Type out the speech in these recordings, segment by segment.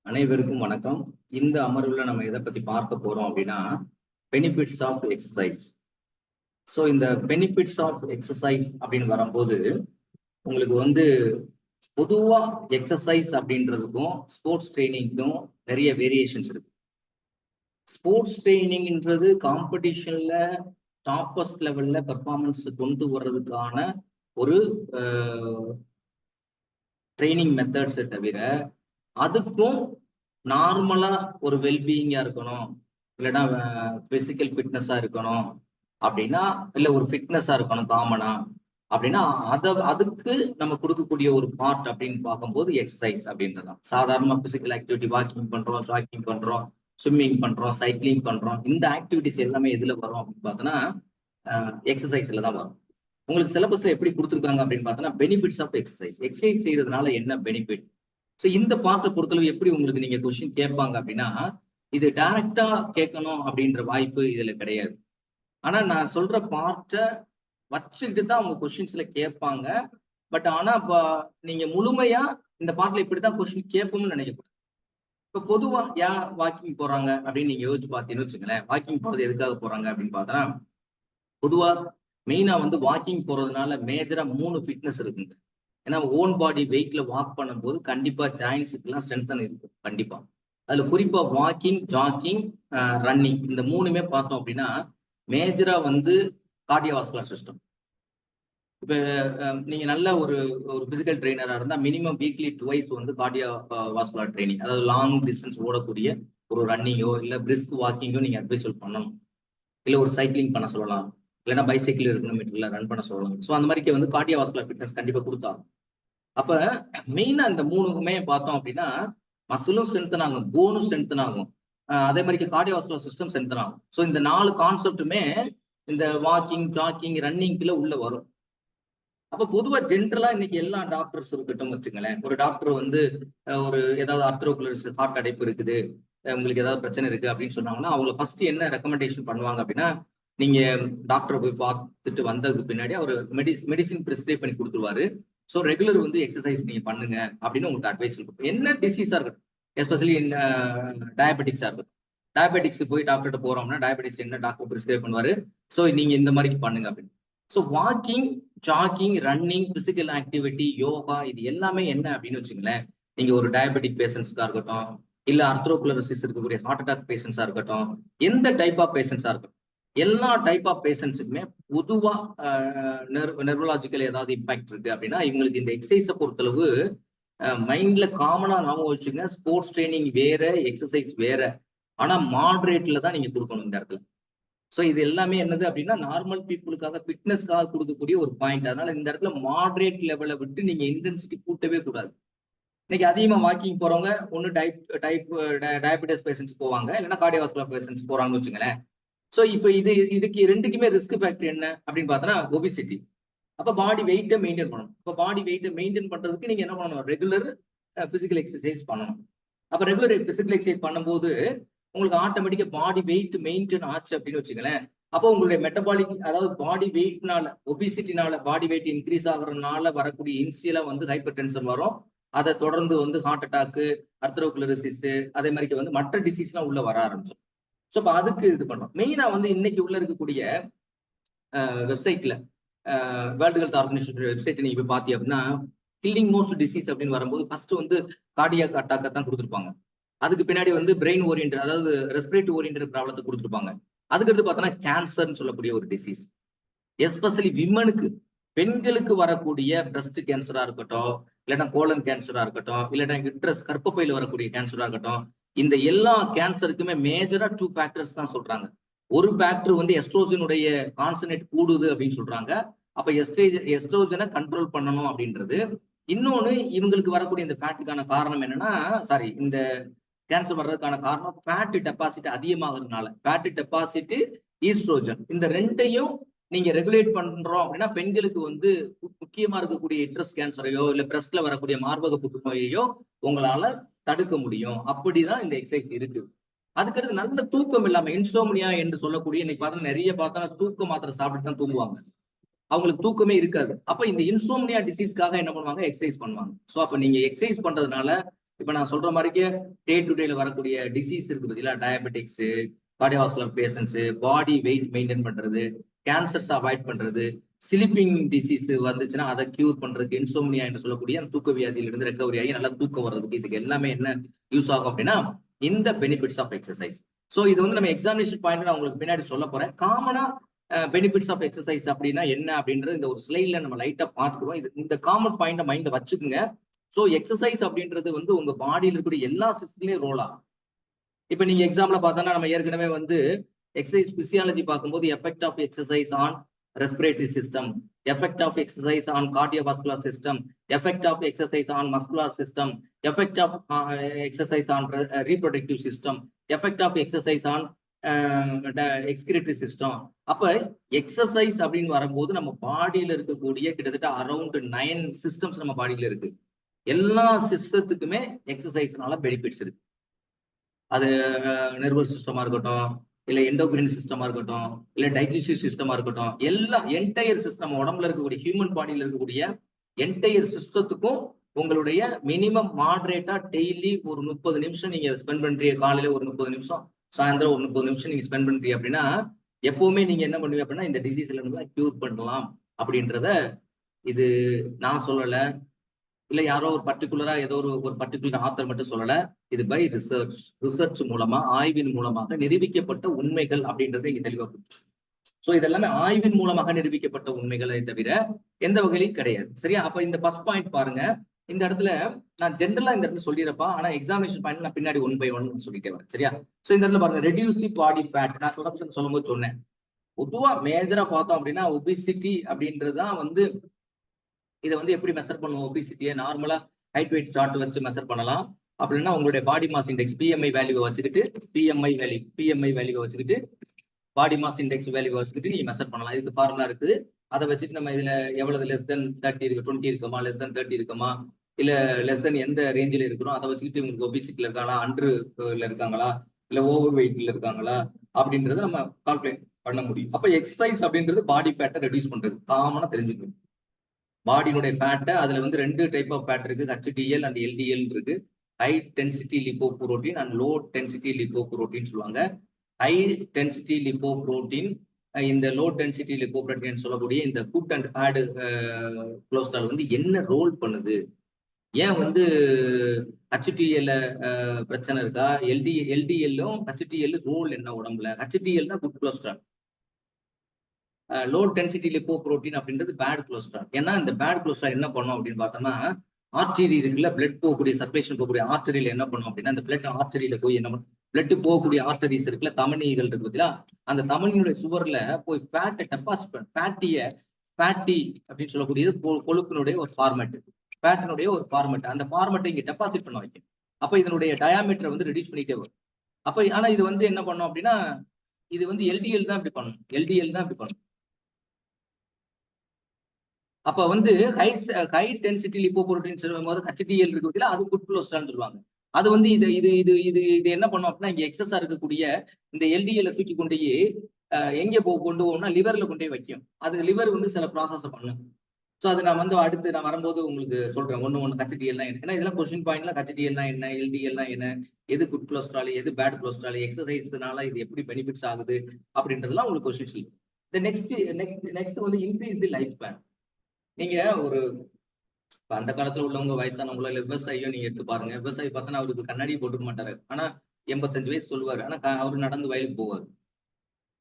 அனைவருக்கும் வணக்கம். இந்த அமர்வுல நம்ம எதை பத்தி பார்க்க போறோம் அப்படின்னா, பெனிஃபிட்ஸ் ஆஃப் எக்ஸசைஸ். ஸோ இந்த பெனிஃபிட்ஸ் ஆஃப் எக்ஸசைஸ் அப்படின்னு வரும்போது, உங்களுக்கு பொதுவா எக்ஸசைஸ் அப்படின்றதுக்கும் ஸ்போர்ட்ஸ் ட்ரைனிங்க்கும் நிறைய வேரியேஷன்ஸ் இருக்கு. ஸ்போர்ட்ஸ் ட்ரைனிங்ன்றது காம்படிஷன்ல டாப்பஸ்ட் லெவல்ல பெர்ஃபார்மன்ஸ் கொண்டு வர்றதுக்கான ஒரு ட்ரைனிங் மெத்தட்ஸை தவிர, அதுக்கும் நார்மலா ஒரு வெல்பீயிங்கா இருக்கணும், இல்லைன்னா பிசிக்கல் ஃபிட்னஸா இருக்கணும் அப்படின்னா, இல்லை ஒரு ஃபிட்னஸா இருக்கணும் காமனா அப்படின்னா, அதுக்கு நம்ம கொடுக்கக்கூடிய ஒரு பார்ட் அப்படின்னு பார்க்கும்போது எக்ஸசைஸ் அப்படின்றதான். சாதாரணமா பிசிக்கல் ஆக்டிவிட்டி, வாக்கிங் பண்றோம், ஜாக்கிங் பண்றோம், ஸ்விம்மிங் பண்றோம், சைக்கிளிங் பண்றோம், இந்த ஆக்டிவிட்டிஸ் எல்லாமே எதுல வரும் அப்படின்னு பார்த்தோன்னா எக்ஸசைஸ்ல தான் வரும். உங்களுக்கு சிலபஸ்ல எப்படி கொடுத்துருக்காங்க அப்படின்னு பார்த்தோன்னா, பெனிஃபிட்ஸ் ஆஃப் எக்ஸசைஸ். எக்ஸசைஸ் செய்யறதுனால என்ன பெனிஃபிட்? ஸோ இந்த பார்ட்டை பொறுத்தளவு எப்படி உங்களுக்கு நீங்க கொஸ்டின் கேட்பாங்க அப்படின்னா, இது டைரக்டா கேட்கணும் அப்படின்ற வாய்ப்பு இதுல கிடையாது. ஆனா நான் சொல்ற பார்ட்டை வச்சுக்கிட்டு தான் அவங்க கொஸ்டின்ஸ்ல கேட்பாங்க. பட் ஆனா நீங்க முழுமையா இந்த பார்ட்ல இப்படிதான் கொஸ்டின் கேட்போம்னு நினைக்கக்கூடாது. இப்ப பொதுவா ஏன் வாக்கிங் போறாங்க அப்படின்னு நீங்க யோசிச்சு பார்த்தீங்கன்னு வச்சுங்களேன். வாக்கிங் போறது எதுக்காக போறாங்க அப்படின்னு பார்த்தா, பொதுவா மெயினா வாக்கிங் போறதுனால மேஜரா 3 ஃபிட்னஸ் இருக்குங்க. ஏன்னா ஓன் பாடி வெயிட்ல வாக் பண்ணும்போது கண்டிப்பா ஜாயின்ஸுக்கு எல்லாம் ஸ்ட்ரென்தன் இருக்கும் கண்டிப்பா. அதுல குறிப்பா வாக்கிங், ஜாக்கிங், ரன்னிங், இந்த 3மே பார்த்தோம் அப்படின்னா மேஜரா கார்டியோவாஸ்குலர் சிஸ்டம். இப்ப நீங்க நல்ல ஒரு பிசிக்கல் ட்ரெயினரா இருந்தா minimum weekly twice cardio vascular training, அதாவது லாங் டிஸ்டன்ஸ் ஓடக்கூடிய ஒரு ரன்னிங்கோ இல்ல பிரிஸ்க் வாக்கிங்கோ நீங்க அட்வைஸ் பண்ணணும். இல்ல ஒரு சைக்கிளிங் பண்ண சொல்லலாம், இல்லைன்னா பைசைக்கிள் 2 கிலோமீட்டர்ல ரன் பண்ண சொல்லலாம். ஸோ அந்த மாதிரி கார்டியோவாஸ்குலர் ஃபிட்னஸ் கண்டிப்பா கொடுத்தாங்க. அப்ப மெயினா இந்த 3க்குமே பார்த்தோம் அப்படின்னா மசிலும் ஸ்ட்ரென்தன் ஆகும், போனும் ஸ்ட்ரென்தன் ஆகும், அதே மாதிரி கார்டியோவாஸ்குலர் சிஸ்டம் ஸ்ட்ரென்தன் ஆகும். ஸோ இந்த 4 கான்செப்டுமே இந்த வாக்கிங், ஜாக்கிங், ரன்னிங்ல உள்ள வரும். அப்ப பொதுவா ஜென்ரலா இன்னைக்கு எல்லா டாக்டர்ஸ் இருக்கட்டும் வச்சுங்களேன், ஒரு டாக்டர் ஒரு ஏதாவது ஆர்த்ரோகுலர் ஹார்ட் அடைப்பு இருக்குது, உங்களுக்கு ஏதாவது பிரச்சனை இருக்கு அப்படின்னு சொன்னாங்கன்னா, அவங்க ஃபர்ஸ்ட் என்ன ரெக்கமெண்டேஷன் பண்ணுவாங்க அப்படின்னா, நீங்க டாக்டரை போய் பார்த்துட்டு வந்ததுக்கு பின்னாடி அவர் மெடிசின் பிரிஸ்கிரைப் பண்ணி கொடுத்துருவாரு. ஸோ ரெகுலர் எக்ஸசைஸ் நீங்க பண்ணுங்க அப்படின்னு உங்களுக்கு அட்வைஸ் இருக்கும். என்ன டிசீஸா இருக்கட்டும், எஸ்பெஷலி டயபெட்டிக்ஸா இருக்கட்டும். டயபெட்டிக்ஸ் போய் டாக்டர்கிட்ட போறோம்னா டயபெட்டிக்ஸ் என்ன டாக்டர் பிரிஸ்கிரைப் பண்ணுவாரு, ஸோ நீங்க இந்த மாதிரி பண்ணுங்க அப்படின்னு. So walking, jogging, running, physical activity, yoga, இது எல்லாமே என்ன அப்படின்னு வச்சுங்களேன், நீங்க ஒரு டயபெட்டிக் பேஷண்ட்ஸ்க்கா இருக்கட்டும், இல்ல ஆர்த்ரோகுலரிசிஸ் இருக்கக்கூடிய ஹார்ட் அட்டாக் பேஷண்ட்ஸா இருக்கட்டும், எந்த டைப் ஆஃப் பேஷண்ட்ஸா இருக்கட்டும், எல்லா டைப் ஆஃப் பேஷண்ட்ஸுக்குமே பொதுவா நெர்வலாஜிக்கல் ஏதாவது இம்பாக்ட் இருக்கு அப்படின்னா இவங்களுக்கு இந்த எக்ஸசைஸை பொறுத்தளவு மைண்ட்ல காமனா நாம வச்சுங்க, ஸ்போர்ட்ஸ் ட்ரைனிங் வேற, எக்ஸசைஸ் வேற. ஆனா மாடரேட்ல தான் நீங்க கொடுக்கணும் இந்த இடத்துல. ஸோ இது எல்லாமே என்னது அப்படின்னா நார்மல் பீப்புளுக்காக ஃபிட்னஸ்க்காக கொடுக்கக்கூடிய ஒரு பாயிண்ட். அதனால இந்த இடத்துல மாடரேட் லெவலை விட்டு நீங்க இன்டென்சிட்டி கூட்டவே கூடாது. இன்னைக்கு அதிகமா வாக்கிங் போறவங்க ஒன்னு டயபெட்டிஸ் பேஷண்ட்ஸ் போவாங்க, இல்லைன்னா கார்டியோவாஸ்குலர் பேஷண்ட்ஸ் போறாங்கன்னு வச்சுங்களேன். ஸோ இப்போ இதுக்கு ரெண்டுக்குமே ரிஸ்க் ஃபேக்டர் என்ன அப்படின்னு பார்த்தோன்னா ஒபிசிட்டி. அப்போ பாடி வெயிட்டை மெயின்டைன் பண்ணணும். இப்போ பாடி வெயிட்டை மெயின்டைன் பண்றதுக்கு நீங்க என்ன பண்ணணும், ரெகுலர் பிசிக்கல் எக்ஸசைஸ் பண்ணணும். அப்போ ரெகுலர் பிசிக்கல் எக்ஸசைஸ் பண்ணும்போது உங்களுக்கு ஆட்டோமேட்டிக்கா பாடி வெயிட் மெயின்டைன் ஆச்சு அப்படின்னு வச்சுங்களேன். அப்போ உங்களுடைய மெட்டபாலிக், அதாவது பாடி வெயிட்னால, ஒபிசிட்டினால பாடி வெயிட் இன்க்ரீஸ் ஆகுறதுனால வரக்கூடிய இனிஷியலா ஹைப்பர் டென்ஷன் வரும். அதை தொடர்ந்து ஹார்ட் அட்டாக்கு, ஆர்த்ரோகுலரிசிஸ், அதே மாதிரி மற்ற டிசீஸ்லாம் உள்ள வர ஆரம்பிச்சிடும். ஸோ அப்போ அதுக்கு இது பண்றோம். மெயினா இன்னைக்கு உள்ள இருக்கக்கூடிய வெப்சைட்ல, வேர்ல்டு ஹெல்த் ஆர்கனைசேஷன் வெப்சைட் நீங்க போய் பாத்தீங்க அப்படின்னா, கில்லிங் மோஸ்ட் டிசீஸ் அப்படின்னு வரும்போது ஃபர்ஸ்ட் கார்டியாக் அட்டாக்கை தான் கொடுத்துருப்பாங்க. அதுக்கு பின்னாடி பிரெயின் ஓரியன்ட், அதாவது ரெஸ்பிரேட்டரி ஓரியன்ட் ப்ராப்ளத்தை கொடுத்துருப்பாங்க. அதுக்கடுத்து பார்த்தோன்னா கேன்சர்னு சொல்லக்கூடிய ஒரு டிசீஸ். எஸ்பெஷலி விமனுக்கு, பெண்களுக்கு வரக்கூடிய பிரஸ்ட் கேன்சரா இருக்கட்டும், இல்லைன்னா கோலன் கேன்சரா இருக்கட்டும், இல்லைன்னா யுட்ரஸ் கர்ப்பப்பையில வரக்கூடிய கேன்சரா இருக்கட்டும், இந்த எல்லா கேன்சருக்குமே மேஜரா 2 ஃபேக்டர்ஸ் தான் சொல்றாங்க. ஒரு ஃபேக்டர் எஸ்ட்ரோஜனுடைய கான்சன்ட்ரேட் கூடுது அப்படின்னு சொல்றாங்க. அப்ப எஸ்ட்ரோஜனை கண்ட்ரோல் பண்ணணும் அப்படின்றது. இன்னொன்னு, இவங்களுக்கு வரக்கூடிய இந்த ஃபேட்டுக்கான காரணம் என்னன்னா, சாரி, இந்த கேன்சர் வர்றதுக்கான காரணம் ஃபேட் டெபாசிட் அதிகமாகிறதுனால. ஃபேட் டெபாசிட், ஈஸ்ட்ரோஜன், இந்த ரெண்டையும் நீங்க ரெகுலேட் பண்றோம் அப்படின்னா பெண்களுக்கு முக்கியமா இருக்கக்கூடிய யுட்ரஸ் கேன்சரையோ இல்ல பிரஸ்ட்ல வரக்கூடிய மார்பக புற்றுநோயையோ உங்களால தடுக்க முடியும். அப்படிதான் இந்த எக்ஸசைஸ் இருக்கு. அதுக்கடுத்து நல்ல தூக்கம் இல்லாம, இன்சோம்னியா என்று சொல்லக்கூடிய, இன்னைக்கு பார்த்தா நிறைய பார்த்தா தூக்க மாத்திரை சாப்பிட்டு தான் தூங்குவாங்க, அவங்களுக்கு தூக்கமே இருக்காது. அப்ப இந்த இன்சோம்னியா டிசீஸ்க்காக என்ன பண்ணுவாங்க, எக்ஸசைஸ் பண்ணுவாங்க. ஸோ அப்ப நீங்க எக்ஸசைஸ் பண்றதுனால இப்ப நான் சொல்ற மாதிரிக்கே டே டு டேல வரக்கூடிய டிசீஸ் இருக்கு பார்த்தீங்களா, diabetics, cardiovascular patients, body weight maintain பண்றது, கேன்சர்ஸ் அவாய்ட் பண்றது, ஸ்லீப்பிங் டிசீஸ் வந்துச்சுன்னா அதை கியூர் பண்றதுக்கு, இன்சோம்னியா என்று சொல்லக்கூடிய அந்த தூக்க வியாதியிலிருந்து ரெக்கவரி ஆகி நல்லா தூக்கம் வர்றதுக்கு இதுக்கு எல்லாமே என்ன யூஸ் ஆகும் அப்படின்னா இந்த பெனிஃபிட்ஸ் ஆஃப் எக்ஸசைஸ். ஸோ இது வந்து நம்ம எக்ஸாமினேஷன் பாயிண்ட் நான் உங்களுக்கு பின்னாடி சொல்ல போறேன். காமனா பெனிஃபிட்ஸ் ஆஃப் எக்ஸசைஸ் அப்படின்னா என்ன அப்படின்றது இந்த ஒரு ஸ்லைட்ல நம்ம லைட்டா பார்த்துக்குவோம். இது இந்த காமன் பாயிண்ட மைண்ட்ல வச்சுக்கோங்க. ஸோ எக்ஸசைஸ் அப்படின்றது வந்து உங்க பாடியில் இருக்கக்கூடிய எல்லா சிஸ்டம்லயும் ரோல் ஆகும். இப்ப நீங்க எக்ஸாம்ல பார்த்தோம்னா நம்ம ஏற்கனவே வந்து எக்ஸசைஸ் பிசியாலஜி பார்க்கும்போது effect of exercise on respiratory system, effect of exercise on cardiovascular system, effect of exercise on muscular system, effect of exercise on reproductive system, effect of exercise on excretory system. அப்ப exercise அப்படின்னு வரும்போது நம்ம பாடியில இருக்கக்கூடிய கிட்டத்தட்ட around 9 systems நம்ம பாடியில இருக்கு. எல்லா சிஸ்டத்துக்குமே எக்ஸசைஸ்னால பெனிஃபிட்ஸ் இருக்கு. அது நர்வஸ் சிஸ்டமா இருக்கட்டும், இல்ல எண்டோகிரின் சிஸ்டமா இருக்கட்டும், இல்ல டைஜஸ்டிவ் சிஸ்டமா இருக்கட்டும், எல்லாம் என்டையர் சிஸ்டம் உடம்புல இருக்கக்கூடிய ஹியூமன் பாடியில இருக்கக்கூடிய என்டையர் சிஸ்டத்துக்கும் உங்களுடைய மினிமம் மாடரேட்டா டெய்லி ஒரு 30 நிமிஷம் நீங்க ஸ்பெண்ட் பண்றீங்க. காலையில ஒரு 30 நிமிஷம், சாயந்தரம் ஒரு 30 நிமிஷம் நீங்க ஸ்பெண்ட் பண்றீங்க அப்படின்னா எப்பவுமே நீங்க என்ன பண்ணுவீங்க அப்படின்னா இந்த டிசீஸ்ல இருந்து கியூர் பண்ணலாம் அப்படின்றத இது நான் சொல்லல, இல்ல யாரோ ஒரு பர்டிகுலரா ஏதோ ஒரு பர்டிகுலர் ஆத்தர் மட்டும் சொல்லல. இது பை ரிசர்ச் மூலமா ஆய்வின் மூலமாக நிரூபிக்கப்பட்ட உண்மைகள் அப்படின்றது இங்க தெளிவா புரியும். சோ இதெல்லாமே ஆய்வின் மூலமாக நிரூபிக்கப்பட்ட உண்மைகளை தவிர எந்த வகையிலும் கிடையாது. சரியா? அப்ப இந்த ஃபர்ஸ்ட் பாயிண்ட் பாருங்க. இந்த இடத்துல நான் ஜென்ரலா இந்த இடத்துல சொல்லிடுறப்பா, ஆனா எக்ஸாமினேஷன் பாயிண்ட் நான் பின்னாடி 1 by 1 சொல்லிட்டே வரேன். சரியா? சோ இந்த இடத்துல பாருங்க, ரெடியூஸ் தி பாடி ஃபேட். நான் தொடர்ந்து சொல்லும் போது சொன்னேன், பொதுவா மேஜரா பார்த்தோம் அப்படின்னா ஒபிசிட்டி அப்படின்றதுதான் வந்து இதை வந்து எப்படி மெஷர் பண்ணுவோம்? ஒபிசிட்டியை நார்மலா ஹைட் வெயிட் சார்ட் வச்சு மெஷர் பண்ணலாம். அப்படின்னா உங்களுடைய பாடி மாஸ் இண்டெக்ஸ் பிஎம்ஐ வேல்யூவை வச்சுக்கிட்டு பிஎம்ஐ வேல்யூவை வச்சுக்கிட்டு பாடி மாஸ் இண்டெக்ஸ் வேல்யூவை வச்சுக்கிட்டு நீங்க மெஷர் பண்ணலாம். இதுக்கு ஃபார்முலா இருக்குது. அதை வச்சுட்டு நம்ம இதுல எவ்வளவு லெஸ் தென் 30 இருக்கு, 20 இருக்குமா, லெஸ் தென் 30 இருக்குமா, இல்ல லெஸ் தென் எந்த ரேஞ்சில் இருக்கிறோம் அதை வச்சுக்கிட்டு உங்களுக்கு ஒபிசிட்டில இருக்காங்களா, அண்டர்ல இருக்காங்களா, இல்ல ஓவர் வெயிட்ல இருக்காங்களா அப்படின்றத நம்ம கால்குலேட் பண்ண முடியும். அப்ப எக்ஸசைஸ் அப்படின்றது பாடி ஃபேட்டை ரெடியூஸ் பண்றது, காமனா தெரிஞ்சுக்கணும். பாடியினுடைய ஃபேட்டை அதுல வந்து 2 டைப் ஆஃப் ஃபேட் இருக்கு, HDL அண்ட் LDL இருக்கு. High density lipoprotein and low density lipoprotein சொல்லுவாங்க. ஹை டென்சிட்டி லிப்போப்ரோட்டீன், இந்த லோ டென்சிட்டி லிப்போப்ரோட்டீன் சொல்லக்கூடிய இந்த குட் அண்ட் பேட் கொலஸ்ட்ரால் வந்து என்ன ரோல் பண்ணுது, ஏன் வந்து HDL பிரச்சனை இருக்கா, LDL-ம் HDL ரோல் என்ன உடம்புல? HDL-னா good cholesterol, low density lipoprotein அப்படின்றது பேட் கொலஸ்ட்ரால். ஏன்னா இந்த பேட் கொலஸ்ட்ரால் என்ன பண்ணும் அப்படின்னு பார்த்தோம்னா, ஆர்டரி இருக்குல்ல, பிளட் போகக்கூடிய சர்க்குலேஷன் போகக்கூடிய ஆர்டரியில என்ன பண்ணும் அப்படின்னா, அந்த பிளட் ஆர்டரியில போய் என்ன பண்ணும், பிளட் போகக்கூடிய ஆர்டரிஸ் இருக்குல்ல, தமனிகள் இருக்கு பார்த்தீங்களா, அந்த தமனியுடைய சுவர்ல போய் ஃபேட்டை டெபாசிட் பண்ண, ஃபேட்டி அப்படின்னு சொல்லக்கூடியது கொழுப்பினுடைய ஒரு ஃபார்மேட், ஃபேட்டினுடைய ஒரு ஃபார்மேட். அந்த ஃபார்மேட்டை இங்க டெபாசிட் பண்ண வைக்கும். அப்ப இதனுடைய டயாமீட்டரை வந்து ரெடியூஸ் பண்ணிட்டே வரும். அப்ப ஆனா இது வந்து என்ன பண்ணும் அப்படின்னா, இது வந்து எல்டிஎல் தான் இப்படி பண்ணும், எல்டிஎல் தான் இப்படி பண்ணும். அப்ப வந்து ஹை டென்சிட்டி லிப்போப்ரோட்டீன் சொல்லும்போது HDL இருக்கு, அது குட் கொலஸ்ட்ரால் சொல்லுவாங்க. அது வந்து இது என்ன பண்ணும் அப்படின்னா, இங்க எக்ஸஸா இருக்கக்கூடிய இந்த LDL தூக்கி கொண்டு எங்க கொண்டு போகணும்னா லிவர்ல கொண்டு போய் வைக்கும். அது லிவர் வந்து சில ப்ராசஸ் பண்ணும். ஸோ அது நான் வந்து அடுத்து நான் வரும்போது உங்களுக்கு சொல்றேன் ஒண்ணு HDL என்ன. ஏன்னா இதெல்லாம் கொஸ்டின் பாயிண்ட்ல HDL என்ன, LDL என்ன, எது குட் கொலஸ்ட்ரால், எது பேட் கொலஸ்ட்ரால், எக்ஸசைஸ்னால இது எப்படி பெனிஃபிட்ஸ் ஆகுது அப்படின்றதுலாம் உங்களுக்கு கொஸ்டின்ஸ் இருக்கு. நெக்ஸ்ட் வந்து இன்க்ரீஸ் தி லைஃப் ஸ்பேன். நீங்க ஒரு அந்த காலத்துல உள்ளவங்க வயசானவங்களோ இல்ல விவசாயியோ நீங்க எடுத்து பாருங்க. விவசாயி பார்த்தா அவருக்கு கண்ணாடி போட்டுக்க மாட்டாரு, ஆனா 85 வயசு சொல்லுவாரு, ஆனா அவரு நடந்து வயலுக்கு போவாரு.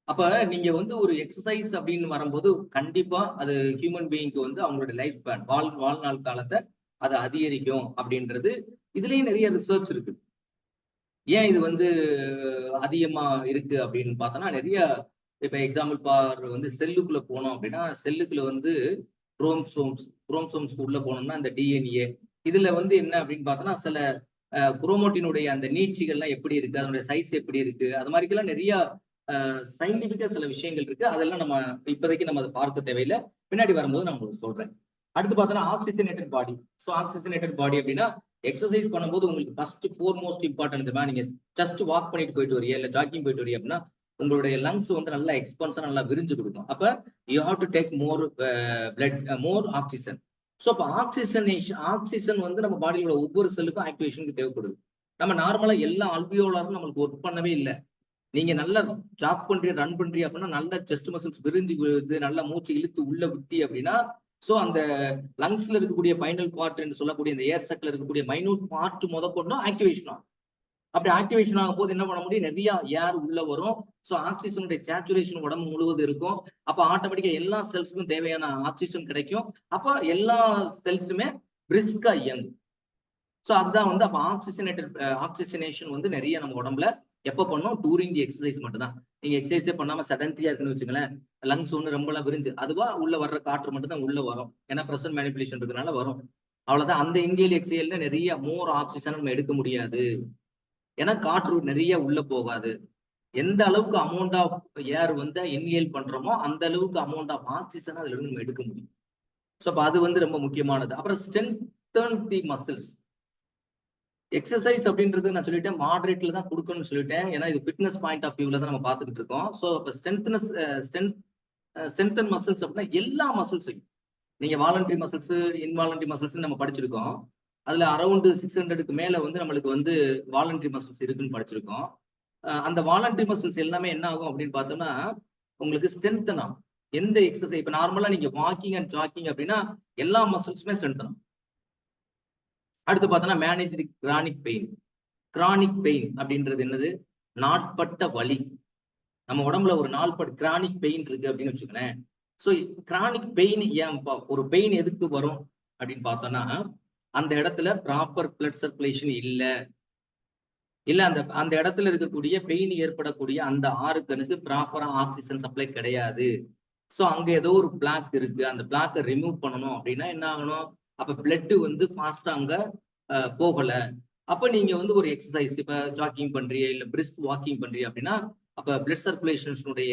அப்ப நீங்க வந்து ஒரு எக்ஸசைஸ் அப்படின்னு வரும்போது கண்டிப்பா அது ஹியூமன் பீயிங்க்கு வந்து அவங்களோட லைஃப் ஸ்பேன், வாழ்நாள் காலத்தை அதை அதிகரிக்கும் அப்படின்றது இதுலயும் நிறைய ரிசர்ச் இருக்கு. ஏன் இது வந்து அதிகமா இருக்கு அப்படின்னு பார்த்தோம்னா, நிறைய இப்ப எக்ஸாம்பிள் வந்து செல்லுக்குள்ள போனோம் அப்படின்னா, செல்லுக்குள்ள வந்து குரோமோசோம்ஸ் உள்ள போனோம்னா இந்த DNA இதுல வந்து என்ன அப்படின்னு பார்த்தோம்னா, சில குரோமோட்டினுடைய அந்த நீட்சிகள்லாம் எப்படி இருக்கு, அதனுடைய சைஸ் எப்படி இருக்கு, அது மாதிரிக்கெல்லாம் நிறைய சயின்டிபிக்கா சில விஷயங்கள் இருக்கு. அதெல்லாம் நம்ம இப்போதைக்கு நம்ம அதை பார்க்க தேவையில்லை, பின்னாடி வரும்போது நான் உங்களுக்கு சொல்றேன். அடுத்து பார்த்தோம்னா ஆக்சிஜனேட்டட் பாடி. ஸோ ஆக்சிஜனேட்டட் பாடி அப்படின்னா எக்ஸசைஸ் பண்ணும்போது உங்களுக்கு ஃபர்ஸ்ட் மோஸ்ட் இம்பார்ட்டன்ட் நீங்க ஜஸ்ட் வாக் பண்ணிட்டு போயிட்டு வரீங்க, இல்ல ஜாக்கிங் போயிட்டு வரீங்க அப்படின்னா உங்களுடைய லங்ஸ் வந்து நல்லா எக்ஸ்பான்ஸா நல்லா விரிஞ்சு கொடுக்கும். அப்ப you have to take more blood, more oxygen. So அப்போ ஆக்சிஜன் வந்து நம்ம பாடியோட ஒவ்வொரு செல்லுக்கும் ஆக்டிவேஷனுக்கு தேவைப்படுது. நம்ம நார்மலா எல்லா அல்வியோலாரும் நம்மளுக்கு ஒர்க் பண்ணவே இல்லை. நீங்க நல்லா ஜாக் பண்றீங்க, ரன் பண்றீங்க அப்படின்னா நல்ல செஸ்ட் மசில்ஸ் விரிஞ்சு விழுது, நல்லா மூச்சு இழுத்து உள்ள விட்டி அப்படின்னா, ஸோ அந்த லங்ஸ்ல இருக்கக்கூடிய பைனல் பார்ட் என்று சொல்லக்கூடிய இந்த ஏர் சக்கில் இருக்கக்கூடிய மைனூட் பார்ட் முதற்கொண்டும் ஆக்டிவேஷன் ஆகும். அப்படி ஆக்டிவேஷன் ஆகும் போது என்ன பண்ண முடியும், நிறைய ஏர் உள்ள வரும். ஸோ ஆக்சிஜனுடைய சேச்சுரேஷன் உடம்பு முழுவதும் இருக்கும். அப்ப ஆட்டோமேட்டிக்கா எல்லா செல்ஸுக்கும் தேவையான ஆக்சிஜன் கிடைக்கும். அப்ப எல்லா செல்ஸுமே பிரிஸ்கா இயங்கும். ஸோ அதுதான் வந்து அப்ப ஆக்சிஜனேஷன் வந்து நிறைய நம்ம உடம்புல எப்ப பண்ணோம், டூரிங் தி எக்ஸசைஸ் மட்டும் தான். நீங்க எக்ஸசைஸே பண்ணாம சடன்டியா இருக்குன்னு வச்சுங்களேன், லங்ஸ் ஒண்ணு ரொம்பலாம் விரிஞ்சு அதுவா உள்ள வர்ற காற்று மட்டும் தான் உள்ள வரும். ஏன்னா பிரசன்ட் மேனிபுலேஷன் இருக்கிறதுனால வரும். அவ்வளவுதான். அந்த இன்ஹேல் எக்ஸேல்ல நிறைய மோர் ஆக்சிஜன் நம்ம எடுக்க முடியாது. ஏன்னா காற்று நிறைய உள்ள போகாது. எந்த அளவுக்கு அமௌண்ட் ஆஃப் ஏர் வந்து இன்ஹேல் பண்றோமோ அந்த அளவுக்கு அமௌண்ட் ஆஃப் ஆக்சிஜன் அதுல இருந்து நம்ம எடுக்க முடியும். ஸோ அப்ப அது வந்து ரொம்ப முக்கியமானது. அப்புறம் ஸ்ட்ரென்தன் தி மசில்ஸ். எக்ஸசைஸ் அப்படின்றது நான் சொல்லிட்டேன் மாடரேட்ல தான் கொடுக்கணும்னு சொல்லிட்டேன். ஏன்னா இது ஃபிட்னஸ் பாயிண்ட் ஆஃப் வியூல தான் நம்ம பார்த்துக்கிட்டு இருக்கோம். ஸோ இப்போ ஸ்ட்ரென்தன் மசில்ஸ் அப்படின்னா எல்லா மசில்ஸையும் நீங்க வாலண்டரி மசில்ஸ், இன்வாலண்டரி மசில்ஸ் நம்ம படிச்சிருக்கோம். அதுல அரௌண்ட் 600க்கு மேல வந்து நம்மளுக்கு வந்து வாலண்டரி மசில்ஸ் இருக்குன்னு படிச்சிருக்கோம். அந்த வாலண்டரி மசில்ஸ் எல்லாமே என்ன ஆகும் அப்படின்னு பார்த்தோம்னா உங்களுக்கு ஸ்ட்ரென்தன் ஆகும். எந்த எக்ஸசைஸ் இப்போ நார்மலா நீங்க வாக்கிங் அண்ட் ஜாக்கிங் அப்படின்னா எல்லா மசில்ஸுமே ஸ்ட்ரென்தன் ஆகும். அடுத்து பார்த்தோம்னா மேனேஜ் தி கிரானிக் பெயின். கிரானிக் பெயின் அப்படின்றது என்னது, நாட்பட்ட வலி. நம்ம உடம்புல ஒரு நாள்பட்ட கிரானிக் பெயின் இருக்கு அப்படின்னு வச்சுக்கோங்களேன். ஸோ கிரானிக் பெயின் ஏன் ஒரு பெயின் எதுக்கு வரும் அப்படின்னு பார்த்தோம்னா, அந்த இடத்துல ப்ராப்பர் பிளட் சர்க்குலேஷன் இல்ல அந்த இடத்துல இருக்கக்கூடிய பெயின் ஏற்படக்கூடிய அந்த ஆர்கனுக்கு ப்ராப்பரா ஆக்சிஜன் சப்ளை கிடையாது. ஸோ அங்க ஏதோ ஒரு பிளாக் இருக்கு, அந்த பிளாக்கை ரிமூவ் பண்ணணும் அப்படின்னா என்ன ஆகணும், அப்ப பிளட் வந்து ஃபாஸ்டா அங்க போகல. அப்ப நீங்க வந்து ஒரு எக்ஸசைஸ் இப்ப ஜாக்கிங் பண்றீங்க இல்ல பிரிஸ்க் வாக்கிங் பண்றீங்க அப்படின்னா அப்ப பிளட் சர்க்குலேஷன்ஸுடைய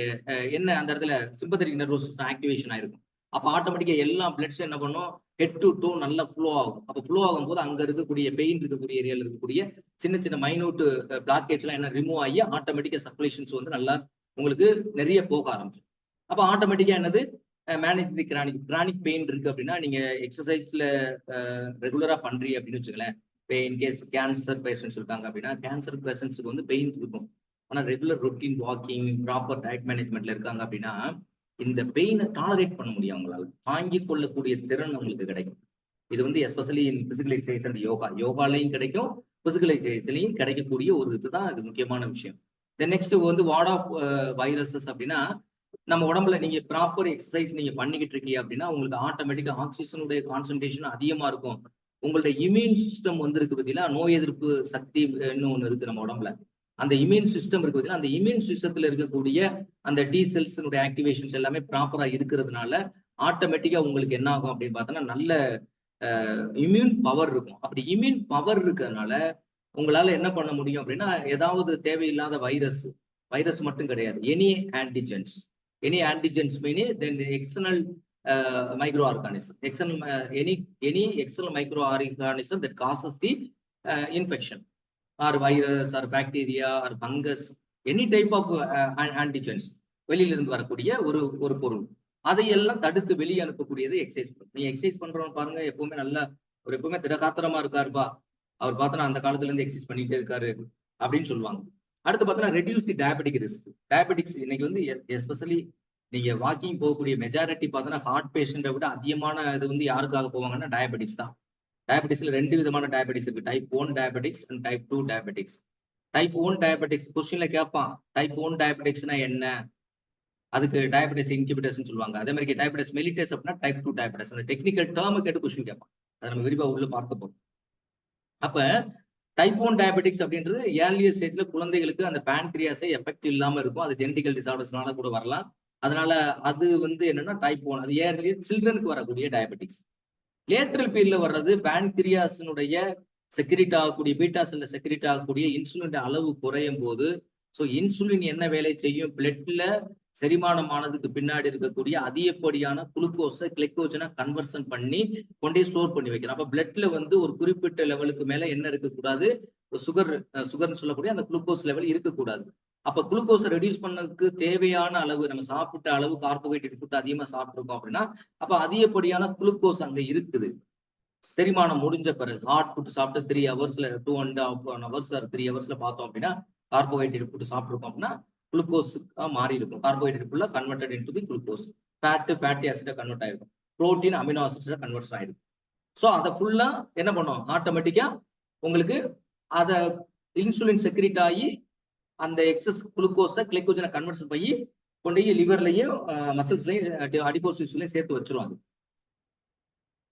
என்ன அந்த இடத்துல சிம்பத்தட்டிக் நர்வஸ் சிஸ்டம் ஆக்டிவேஷன் ஆயிருக்கும். அப்ப ஆட்டோமேட்டிக்கா எல்லா பிளட்ஸ் என்ன பண்ணும், ஹெட் டு டோ நல்லா ஃப்ளோ ஆகும். அப்ப ஃப்ளோ ஆகும்போது அங்க இருக்கக்கூடிய பெயின் இருக்கக்கூடிய ஏரியால இருக்கக்கூடிய சின்ன சின்ன மைனூட் பிளாக்கேஜ் எல்லாம் என்ன ரிமூவ் ஆகி ஆட்டோமேட்டிக்கா சர்க்குலேஷன்ஸ் வந்து நல்லா உங்களுக்கு நிறைய போக ஆரம்பிச்சு. அப்ப ஆட்டோமேட்டிக்கா என்னது, மேனேஜ் தி கிரானிக் பெயின் இருக்கு அப்படின்னா நீங்க எக்ஸசைஸ்ல ரெகுலரா பண்றீங்க அப்படின்னு வச்சுக்கலேன். இன்கேஸ் கேன்சர் பேஷண்ட்ஸ் இருக்காங்க அப்படின்னா கேன்சர் பேஷண்ட்ஸுக்கு வந்து பெயின் இருக்கும். ஆனா regular routine walking proper diet மேனேஜ்மெண்ட்ல இருக்காங்க அப்படின்னா இந்த பெயினை டாலரேட் பண்ண முடியும், அவங்களால தாங்கிக் கொள்ளக்கூடிய திறன் அவங்களுக்கு கிடைக்கும். இது வந்து especially in physical exercise and யோகாலையும் கிடைக்கும், பிசிக்கல் எக்ஸசைஸ்லையும் கிடைக்கக்கூடிய ஒரு இதுதான் இது முக்கியமான விஷயம். நெக்ஸ்ட் வந்து வார்ட் ஆஃப் வைரஸஸ் அப்படின்னா நம்ம உடம்புல நீங்க ப்ராப்பர் எக்ஸசைஸ் நீங்க பண்ணிக்கிட்டு இருக்கீங்க அப்படின்னா உங்களுக்கு ஆட்டோமேட்டிக்கா ஆக்சிஜனுடைய கான்சன்ட்ரேஷன் அதிகமா இருக்கும். உங்களுடைய இம்யூன் சிஸ்டம் வந்து இருக்கு பார்த்தீங்கன்னா, நோய் எதிர்ப்பு சக்தி ஒண்ணு இருக்கு நம்ம உடம்புல. அந்த இம்யூன் சிஸ்டம் இருக்கு பார்த்தீங்கன்னா, அந்த இம்யூன் சிஸ்டத்துல இருக்கக்கூடிய அந்த டி செல்ஸினுடைய ஆக்டிவேஷன்ஸ் எல்லாமே ப்ராப்பரா இருக்கிறதுனால ஆட்டோமேட்டிக்கா உங்களுக்கு என்ன ஆகும் அப்படின்னு பார்த்தோன்னா நல்ல இம்யூன் பவர் இருக்கும். அப்படி இம்யூன் பவர் இருக்கிறதுனால உங்களால என்ன பண்ண முடியும் அப்படின்னா ஏதாவது தேவையில்லாத வைரஸ் மட்டும் கிடையாது, any antigens மீனி then external microorganism, any external microorganism that causes the infection or virus or bacteria or fungus, any type of antigens வெளியில இருந்து வரக்கூடிய ஒரு பொருள் அதையெல்லாம் தடுத்து வெளியே அனுப்பக்கூடியது எக்ஸசைஸ். நீங்க எக்ஸசைஸ் பண்றவங்க பாருங்க எப்பவுமே நல்லா எப்பவுமே திடகாத்திரமா இருக்காருப்பா, அவர் பார்த்தோன்னா அந்த காலத்துல இருந்து எக்ஸசைஸ் பண்ணிட்டே இருக்காரு அப்படின்னு சொல்லுவாங்க. அடுத்து பார்த்தோன்னா ரெடியூஸ் தி டயபெட்டிக் ரிஸ்க். டயபெட்டிக்ஸ் இன்னைக்கு வந்து எஸ்பெஷலி நீங்க வாக்கிங் போகக்கூடிய மெஜாரிட்டி பார்த்தோன்னா ஹார்ட் பேஷண்ட்டை விட அதிகமான இது வந்து யாருக்காக போவாங்கன்னா டயபெட்டிக்ஸ் தான். டயபெட்டிக்ஸ்ல 2 விதமான டயபெட்டிக்ஸ் இருக்கு, type 1 diabetics and type 2 diabetics. Type 1 diabetics கொஸ்டின்ல கேட்பான், டைப் 1 டயபெட்டிக்ஸ்னா என்ன, அதுக்கு டயபெட்டிஸ் இன்கிபிட்டர்ஸ் சொல்லுவாங்க. அதே மாதிரி டயபெட்டிஸ் மெலிட்டஸ் அப்படின்னா டைப் 2 டயபெட்டிஸ். அந்த டெக்னிக்கல் டேர்மை கேட்டு கொஸ்டின் கேட்பான், அதை நம்ம விரிவா உள்ள பார்க்க போறோம். அப்ப டைப் 1 டயபெட்டிக்ஸ் அப்படின்றது ஏர்லியர் ஸ்டேஜ்ல குழந்தைகளுக்கு அந்த பேன்கிரியாஸை எஃபெக்ட் இல்லாம இருக்கும், அது ஜெனடிக்கல் டிசார்டர்ஸ்னால கூட வரலாம். அதனால அது வந்து என்னன்னா டைப் 1, அது ஏர்லியர் சில்ட்ரனுக்கு வரக்கூடிய டயபெட்டிக்ஸ். லேட்டரல் பீரியட்ல வர்றது பேன்கிரியாஸினுடைய செக்ரிட் ஆகக்கூடிய பீட்டா செல்ல செக்ரிட் ஆகக்கூடிய இன்சுலின் அளவு குறையும் போது, ஸோ இன்சுலின் என்ன வேலை செய்யும், பிளட்ல செரிமானமானதுக்கு பின்னாடி இருக்கக்கூடிய அதிகப்படியான குளுக்கோஸை கிளைக்கோஜனா கன்வர்ஷன் பண்ணி கொண்டே ஸ்டோர் பண்ணி வைக்கிறோம். அப்ப பிளட்ல வந்து ஒரு குறிப்பிட்ட லெவலுக்கு மேல என்ன இருக்கக்கூடாது, சுகர்னு சொல்லக்கூடிய அந்த குளுக்கோஸ் லெவல் இருக்கக்கூடாது. அப்ப குளுக்கோஸை ரெடியூஸ் பண்ணதுக்கு தேவையான அளவு நம்ம சாப்பிட்ட அளவு கார்போஹைட்ரேட் ஃபுட் அதிகமா சாப்பிட்டுருக்கோம் அப்படின்னா அப்ப அதிகப்படியான குளுக்கோஸ் அங்க இருக்குது. செரிமானம் முடிஞ்ச பிறகு ஹாட் ஃபுட் சாப்பிட்டு 3 ஹவர்ஸ்ல 2.5 ஹவர்ஸ் 3 ஹவர்ஸ்ல பார்த்தோம் அப்படின்னா கார்போஹைட்ரேட் ஃபுட் சாப்பிட்டுருக்கோம் அப்படின்னா குளுக்கோஸ் மாறி இருக்கும். கார்போஹைட்ரேட் ஃபுல்லா converted into the glucose. Fatty ஆசிடா கன்வெர்ட் ஆயிருக்கும். புரோட்டீன் அமினோ ஆசிட்ஸா கன்வெர்ட் ஆயிருக்கும். ஸோ அதை ஃபுல்லா என்ன பண்ணும், ஆட்டோமேட்டிக்கா உங்களுக்கு அதை இன்சுலின் செக்ரீட் ஆகி அந்த எக்ஸஸ் குளுக்கோஸை கிளைக்கோஜனை கன்வெர்ஷன் பண்ணி கொண்டு போய் லிவர்லையும் மசில்ஸ்லையும் அடிப்போஸ் டிஷ்யூலையும் சேர்த்து வச்சிருவாங்க.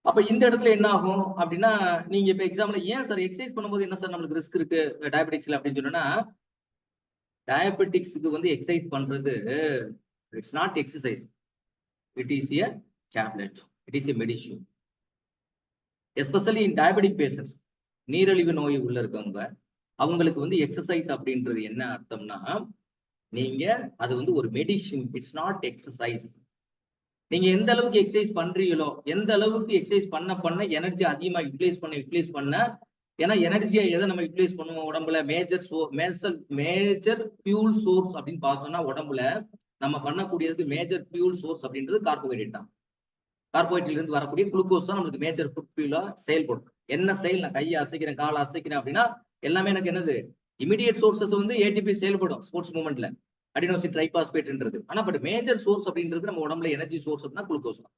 அப்ப இந்த இடத்துல என்ன ஆகும் அப்படின்னா, நீங்க இப்ப எக்ஸாம்பிள் ஏன் சார் எக்ஸசைஸ் பண்ணும்போது என்ன சார் நம்மளுக்கு ரிஸ்க் இருக்கு டயபெட்டிக்ஸ்ல அப்படின்னு சொன்னா, டயபெட்டிக்ஸுக்கு வந்து எக்ஸசைஸ் பண்றது it's not exercise, it is a tablet, it is a medicine. Especially in diabetic patients, நீரிழிவு நோய் உள்ள இருக்கவங்க, அவங்களுக்கு வந்து எக்ஸசைஸ் அப்படின்றது என்ன அர்த்தம்னா, நீங்க அது வந்து ஒரு மெடிசின், இட்ஸ் நாட் எக்ஸசைஸ். நீங்க எந்த அளவுக்கு எக்ஸசைஸ் பண்றீங்களோ, எந்த அளவுக்கு எக்ஸசைஸ் பண்ண எனர்ஜி அதிகமா யூட்டிலைஸ் பண்ண ஏன்னா எனர்ஜியா எதை நம்ம யூட்டிலைஸ் பண்ணுவோம் உடம்புல, மேஜர் ஃபியூல் சோர்ஸ் அப்படின்னு பார்த்தோம்னா உடம்புல நம்ம பண்ணக்கூடியதுக்கு மேஜர் ஃபியூல் சோர்ஸ் அப்படின்றது கார்போஹைட்ரேட் தான். கார்போஹைட்ரேட்ல இருந்து வரக்கூடிய குளுக்கோஸ் தான் நம்மளுக்கு மேஜர் ஃபுட் ஃபியூலா செயல்படும். என்ன செயல், நான் கையை அசைக்கிறேன் காலை அசைக்கிறேன் அப்படின்னா எல்லாமே எனக்கு என்னது இமிடியேட் சோர்சஸ் வந்து ஏடிபி செயல்படும் ஸ்போர்ட்ஸ் மூமெண்ட்ல, அடினோசின் ட்ரைபாஸ்பேட்ன்றது. ஆனா பட் மேஜர் சோர்ஸ் அப்படின்றது நம்ம உடம்புல எனர்ஜி சோர்ஸ் அப்படின்னா குளுக்கோஸ் தான்.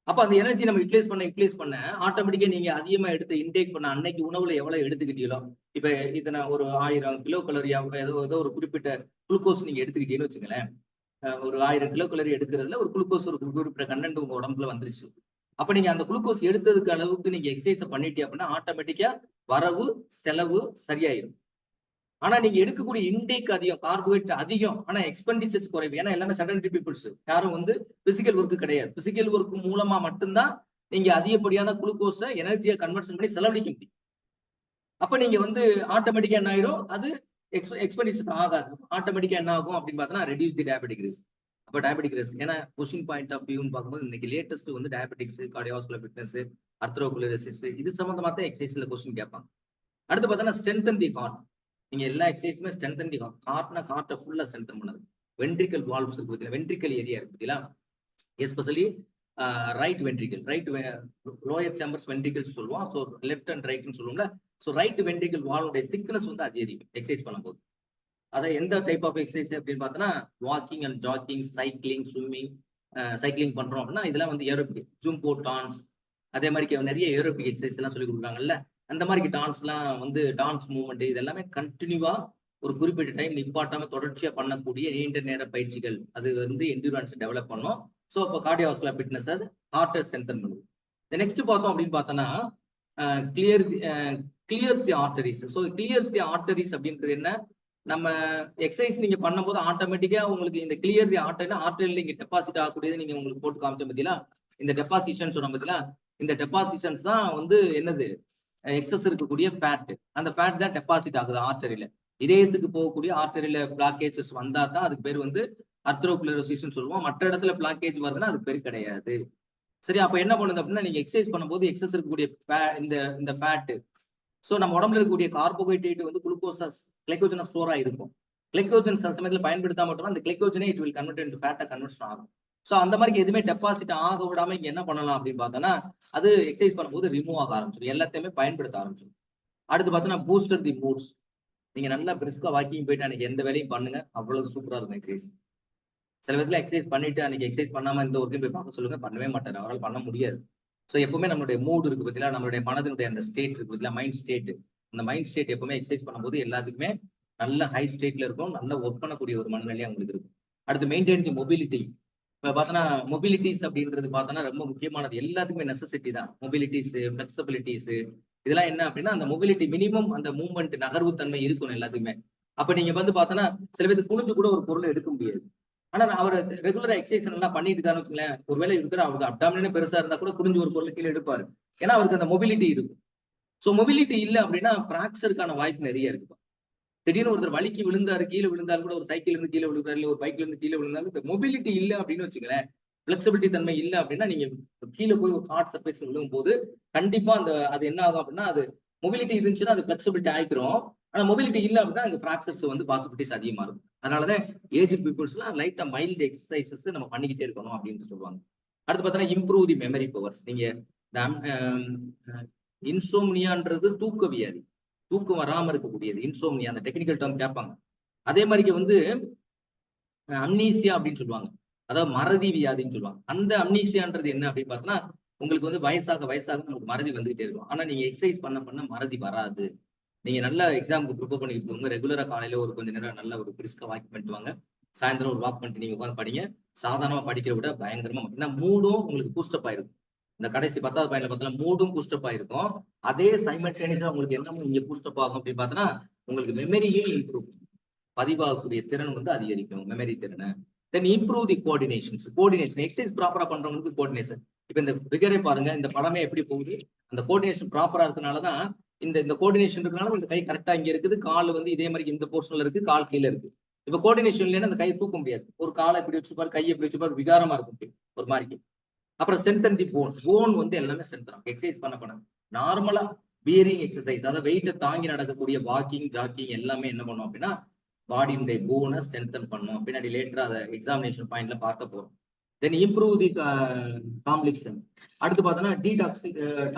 அப்ப அந்த எனர்ஜி நம்ம யூட்டிலைஸ் பண்ண ஆட்டோமேட்டிக்கா நீங்க அதிகமா எடுத்து இன்டேக் பண்ண அன்னைக்கு உணவுல எவ்வளவு எடுத்துக்கிட்டீங்களோ, இப்ப இத்தனை ஒரு 1000 கிலோ கலோரியா ஏதோ ஒரு குறிப்பிட்ட குளுக்கோஸ் நீங்க எடுத்துக்கிட்டீங்கன்னு வச்சுங்களேன், ஒரு 1000 கிலோ கலோரி எடுக்கிறதுல ஒரு குளுக்கோஸ் ஒரு குறிப்பிட்ட கண்டென்ட் உங்க உடம்புல வந்துருச்சு. அப்ப நீங்க அந்த குளுக்கோஸ் எடுத்ததுக்கு அளவுக்கு நீங்க எக்ஸசைஸ் பண்ணிட்டீங்க அப்படின்னா ஆட்டோமேட்டிக்கா வரவு செலவு சரியாயிடும். ஆனா நீங்க எடுக்கக்கூடிய இன்டேக் அதிகம், கார்போஹைட்ரேட் அதிகம், ஆனா எக்ஸ்பெண்டிச்சர்ஸ் குறைவு. ஏன்னா எல்லாமே செடன்டரி பீப்புள்ஸ், யாரும் வந்து பிசிக்கல் ஒர்க் கிடையாது. பிசிக்கல் ஒர்க் மூலமா மட்டும்தான் நீங்க அதிகப்படியான குளுக்கோஸை எனர்ஜியா கன்வெர்ஷன் பண்ணி செலவழிக்க முடியும். அப்ப நீங்க வந்து ஆட்டோமேட்டிக்கா என்ன ஆயிரும், அது எக்ஸ்பெண்டிச்சர் ஆகாது. ஆட்டோமேட்டிக்கா என்ன ஆகும் அப்படின்னு பார்த்தோம்னா ரெடியூஸ் தி டயபெட்டிக் ரிஸ்க். அப்ப டயபெட்டிக் ரிஸ்க் ஏன்னா கொஸ்டின் பாயிண்ட் ஆஃப் வியூன்னு பார்க்கும்போது இன்னைக்கு லேட்டஸ்ட் வந்து டயபெட்டிக்ஸ், கார்டியோவாஸ்குலர் ஃபிட்னஸ், அர்த்ரோகுலரிசிஸ் இது சம்பந்தமா தான் எக்ஸசைஸ்ல கொஸ்டின் கேட்பாங்க. அடுத்து பார்த்தோன்னா ஸ்ட்ரென்தன் தி ஹார்ட். நீங்க எல்லா எக்ஸசைஸுமே ஸ்ட்ரென்தன் தி ஹார்ட். ஹார்ட்டை ஃபுல்லா ஸ்ட்ரென்தன் பண்ணது. வென்ட்ரிக்கல் வால்வ்ஸ் இருக்கு பார்த்தீங்களா, வென்ட்ரிக்கல் ஏரியா இருக்கு பார்த்தீங்களா, especially right ventricle, lower chambers ventricles சொல்லுவோம். ஸோ லெஃப்ட் அண்ட் ரைட்னு சொல்லுவோம்ல. ஸோ ரைட் வென்ட்ரிக்கல் வால்வுடைய திக்னஸ் வந்து அதிகரிக்கும் எக்ஸசைஸ் பண்ணும்போது. அதை எந்த டைப் ஆஃப் எக்ஸசைஸ் அப்படின்னு பார்த்தோன்னா walking and jogging, cycling, swimming. Cycling பண்றோம் அப்படின்னா இதெல்லாம் வந்து ஏரோபிக், ஜும்போ, டான்ஸ், அதே மாதிரி நிறைய ஏரோபிக் எக்ஸசைஸ் எல்லாம் சொல்லி கொடுக்குறாங்கல்ல. அந்த மாதிரி டான்ஸ்லாம் வந்து டான்ஸ் மூவ்மெண்ட் இது எல்லாமே கண்டினியூவா ஒரு குறிப்பிட்ட டைம் நிப்பாட்டாம தொடர்ச்சியா பண்ணக்கூடிய நீண்ட நேர பயிற்சிகள். அது வந்து என்டூரன்ஸ் டெவலப் பண்ணும். ஸோ இப்போ கார்டியோவாஸ்குலர் ஃபிட்னஸ் ஹார்ட்டை ஸ்ட்ரென்தன் பண்ணுது. நெக்ஸ்ட் பார்த்தோம் அப்படின்னு பார்த்தோன்னா கிளியர்ஸ் தி ஆர்டரிஸ். ஸோ கிளியர்ஸ் தி ஆர்டரிஸ் அப்படின்றது என்ன, நம்ம எக்ஸசைஸ் நீங்க பண்ணும்போது ஆட்டோமேட்டிக்கா உங்களுக்கு இந்த கிளியர் தி ஆர்டரியில் இங்க டெபாசிட் ஆகக்கூடியது நீங்க உங்களுக்கு போட்டு காமிச்ச பத்தியா, இந்த டெபாசிஷன் சொன்ன பத்தியா, இந்த டெபாசிஷன்ஸ் தான் வந்து என்னது எக்ஸஸ் இருக்கக்கூடிய ஃபேட். அந்த ஃபேட் தான் டெபாசிட் ஆகுது ஆர்டரியில. இதயத்துக்கு போகக்கூடிய ஆர்டரியில பிளாக்கேஜஸ் வந்தா தான் அதுக்கு பேர் வந்து அர்த்ரோகுலரோசிஸ்ன்னு சொல்லுவோம். மற்ற இடத்துல பிளாக்கேஜ் வருதுன்னா அதுக்கு பேர் கிடையாது. சரி, அப்ப என்ன பண்ணுது அப்படின்னா நீங்க எக்ஸசைஸ் பண்ணும்போது எக்ஸஸ் இருக்கக்கூடிய இந்த ஃபேட், ஸோ நம்ம உடம்புல இருக்கக்கூடிய கார்போஹைட்ரேட் வந்து குளுக்கோஸா கிளைக்கோஜனா ஸ்டோரா இருக்கும். கிளைக்கோஜன் சில சமயத்தில் பயன்படுத்தா மட்டும் அந்த கிளைக்கோஜனே இட் வில் கன்வெர்ட் இன்டு ஃபேட்டா கன்வெர்ஷன் ஆகும். ஸோ அந்த மாதிரி எதுவுமே டெபாசிட் ஆக விடாம இங்க என்ன பண்ணலாம் அப்படின்னு பார்த்தோன்னா அது எக்ஸசைஸ் பண்ணும்போது ரிமூவ் ஆக ஆரம்பிச்சிடும், எல்லாத்தையுமே பயன்படுத்த ஆரம்பிச்சிடும். அடுத்து பார்த்தோன்னா பூஸ்டர் தி மூட்ஸ். நீங்க நல்லா பிரிஸ்கா வாக்கிங் போயிட்டு அன்னைக்கு எந்த வேலையும் பண்ணுங்க, அவ்வளவு சூப்பரா இருக்கும் எக்ஸசைஸ். சில விதத்துல எக்ஸசைஸ் பண்ணிட்டு அன்னைக்கு எக்ஸசைஸ் பண்ணாம இந்த ஒர்க்கையும் போய் பார்க்க சொல்லுங்க, பண்ணவே மாட்டாரு, அவரால் பண்ண முடியாது. ஸோ எப்பவுமே நம்மளுடைய மூட் இருக்கு பார்த்தீங்களா, நம்மளுடைய மனதினுடைய அந்த ஸ்டேட் இருக்கு பார்த்தீங்களா, மைண்ட் ஸ்டேட். அந்த மைண்ட் ஸ்டேட் எப்பவுமே எக்ஸசைஸ் பண்ணும்போது எல்லாத்துக்குமே நல்ல ஹை ஸ்டேட்ல இருக்கும், நல்ல ஒர்க் பண்ணக்கூடிய ஒரு மனநிலையா உங்களுக்கு இருக்கும். அடுத்து மெயின்டைன் தி மொபிலிட்டி. இப்போ பார்த்தோன்னா மொபிலிட்டிஸ் அப்படின்றது பார்த்தோன்னா ரொம்ப முக்கியமானது, எல்லாத்துக்குமே நெசசிட்டி தான். மொபிலிட்டிஸ், ஃபிளெக்சிபிலிட்டிஸ் இதெல்லாம் என்ன அப்படின்னா அந்த மொபிலிட்டி மினிமம் அந்த மூவ்மெண்ட் நகர்வு தன்மை இருக்கணும் எல்லாத்துக்குமே. அப்ப நீங்க வந்து பார்த்தோன்னா சில பேருக்கு குனிஞ்சு கூட ஒரு பொருளை எடுக்க முடியாது. ஆனா அவர் ரெகுலரா எக்ஸசைஸ் எல்லாம் பண்ணிட்டு இருக்கான்னு வச்சுங்களேன், ஒருவேளை இருக்கிற அவருக்கு அப்டாமினே பெருசா இருந்தா கூட குனிஞ்சு ஒரு பொருளை கீழே எடுப்பாரு. ஏன்னா அவருக்கு அந்த மொபிலிட்டி இருக்கும். ஸோ மொபிலிட்டி இல்லை அப்படின்னா பிராக்சருக்கான வாய்ப்பு நிறைய இருக்கு. திடீர்னு ஒருத்தர் வலிக்கு விழுந்தாரு, கீழே விழுந்தாலும் கூட, ஒரு சைக்கிள் இருந்து கீழே விழுந்தாரு, இல்லை ஒரு பைக்ல இருந்து கீழே விழுந்தாலும் இந்த மொபிலிட்டி இல்லை அப்படின்னு வச்சுங்களேன், பிளெக்சிபிலிட்டி தன்மை இல்லை அப்படின்னா நீங்க கீழே போய் ஒரு ஹார்ட் சர்ஃபேஸ்ல விழுகும் போது கண்டிப்பா அது என்ன ஆகும் அப்படின்னா அது மொபிலிட்டி இருந்துச்சுன்னா அது பிளெக்சிபிலிட்டி ஆயிக்கிறோம். ஆனா மொபிலிட்டி இல்ல அப்படின்னா அங்க ஃபிராக்சர்ஸ் வந்து பாசிபிலிட்டிஸ் அதிகமா இருக்கும். அதனாலதான் ஏஜ் பீப்புள்ஸ்லாம் லைட்டா மைல்டு எக்ஸசைசஸ் நம்ம பண்ணிக்கிட்டே இருக்கணும் அப்படின்னு சொல்லுவாங்க. அடுத்து பார்த்தீங்கன்னா இம்ப்ரூவ் தி மெமரி பவர்ஸ். நீங்க இன்சோம்னியான்றது தூக்க வியாதி, தூக்கம் வராம இருக்கக்கூடியது இன்சோம்னியா, அந்த டெக்னிக்கல் டேர்ம் கேட்பாங்க. அதே மாதிரி வந்து அம்னீசியா அப்படின்னு சொல்லுவாங்க, அதாவது மறதி வியாதின்னு சொல்லுவாங்க. அந்த அம்னீசியான்றது என்ன அப்படின்னு பார்த்தோன்னா, உங்களுக்கு வந்து வயசாக வயசாக நமக்கு மறதி வந்துகிட்டே இருக்கும். ஆனா நீங்க எக்ஸசைஸ் பண்ண மறதி வராது. நீங்க நல்ல எக்ஸாமுக்கு ப்ரிப்பேர் பண்ணிட்டு ரெகுலரா காலையில ஒரு கொஞ்ச நேரம் நல்ல ஒரு பிரிஸ்கா வாக் பண்ணிட்டு வாங்க. சாயந்தரம் ஒரு வாக் பண்ணிட்டு நீங்க உட்காந்து படிங்க. சாதாரணமா படிக்கிறத விட பயங்கரமா, ஏன்னா மூடும் உங்களுக்கு பூஸ்டப் ஆயிருக்கும். இந்த கடைசி 10வது பாயிண்ட்ல பார்த்தா மூடும் பூஸ்டப் ஆயிருக்கும். அதே சைமல்டேனியஸா உங்களுக்கு என்னமோ இங்க பூஸ்டப் ஆகும் அப்படின்னு பார்த்தோன்னா, உங்களுக்கு மெமரியும் இம்ப்ரூவ், பதிவாகக்கூடிய திறன் வந்து அதிகரிக்கும், மெமரி திறனை. Then improve the coordinations. Coordination exercise ப்ராப்பரா பண்றவங்களுக்கு கோஆர்டினேஷன். இப்ப இந்த ஃபிகரே பாருங்க, இந்த படமே எப்படி போகுது, அந்த கோஆர்டினேஷன் ப்ராப்பரா இருக்கனாலதான் இந்த இந்த கோஆர்டினேஷன் இருக்கனால இந்த கை கரெக்டா இங்க இருக்குது, கால் வந்து இதே மாதிரி இந்த போர்ஷன்ல இருக்கு, கால் கீழே இருக்கு. இப்ப கோஆர்டினேஷன் இல்லைன்னா அந்த கையை தூக்க முடியாது. ஒரு காலை இப்படி வச்சுப்பாரு, கையை இப்படி வச்சுப்பாரு, விகாரமா இருக்கும் ஒரு மாதிரி. அப்புறம் ஸ்ட்ரென்தன் தி போன். போன் வந்து எல்லாமே ஸ்ட்ரென்த் எக்ஸசைஸ் பண்ண நார்மலா பியரிங் எக்ஸசைஸ், அதாவது வெயிட்டை தாங்கி நடக்கக்கூடிய வாக்கிங் ஜாக்கிங் எல்லாமே என்ன பண்ணும் அப்படின்னா பாடியுடைய போனை ஸ்ட்ரென்தன் பண்ணும். பின்னாடி லேட்டரா அதை எக்ஸாமினேஷன் பாயிண்ட்ல பார்க்க போறோம். தென் இம்ப்ரூவ் தி காம்ப்ளெக்ஷன். அடுத்து பார்த்தோன்னா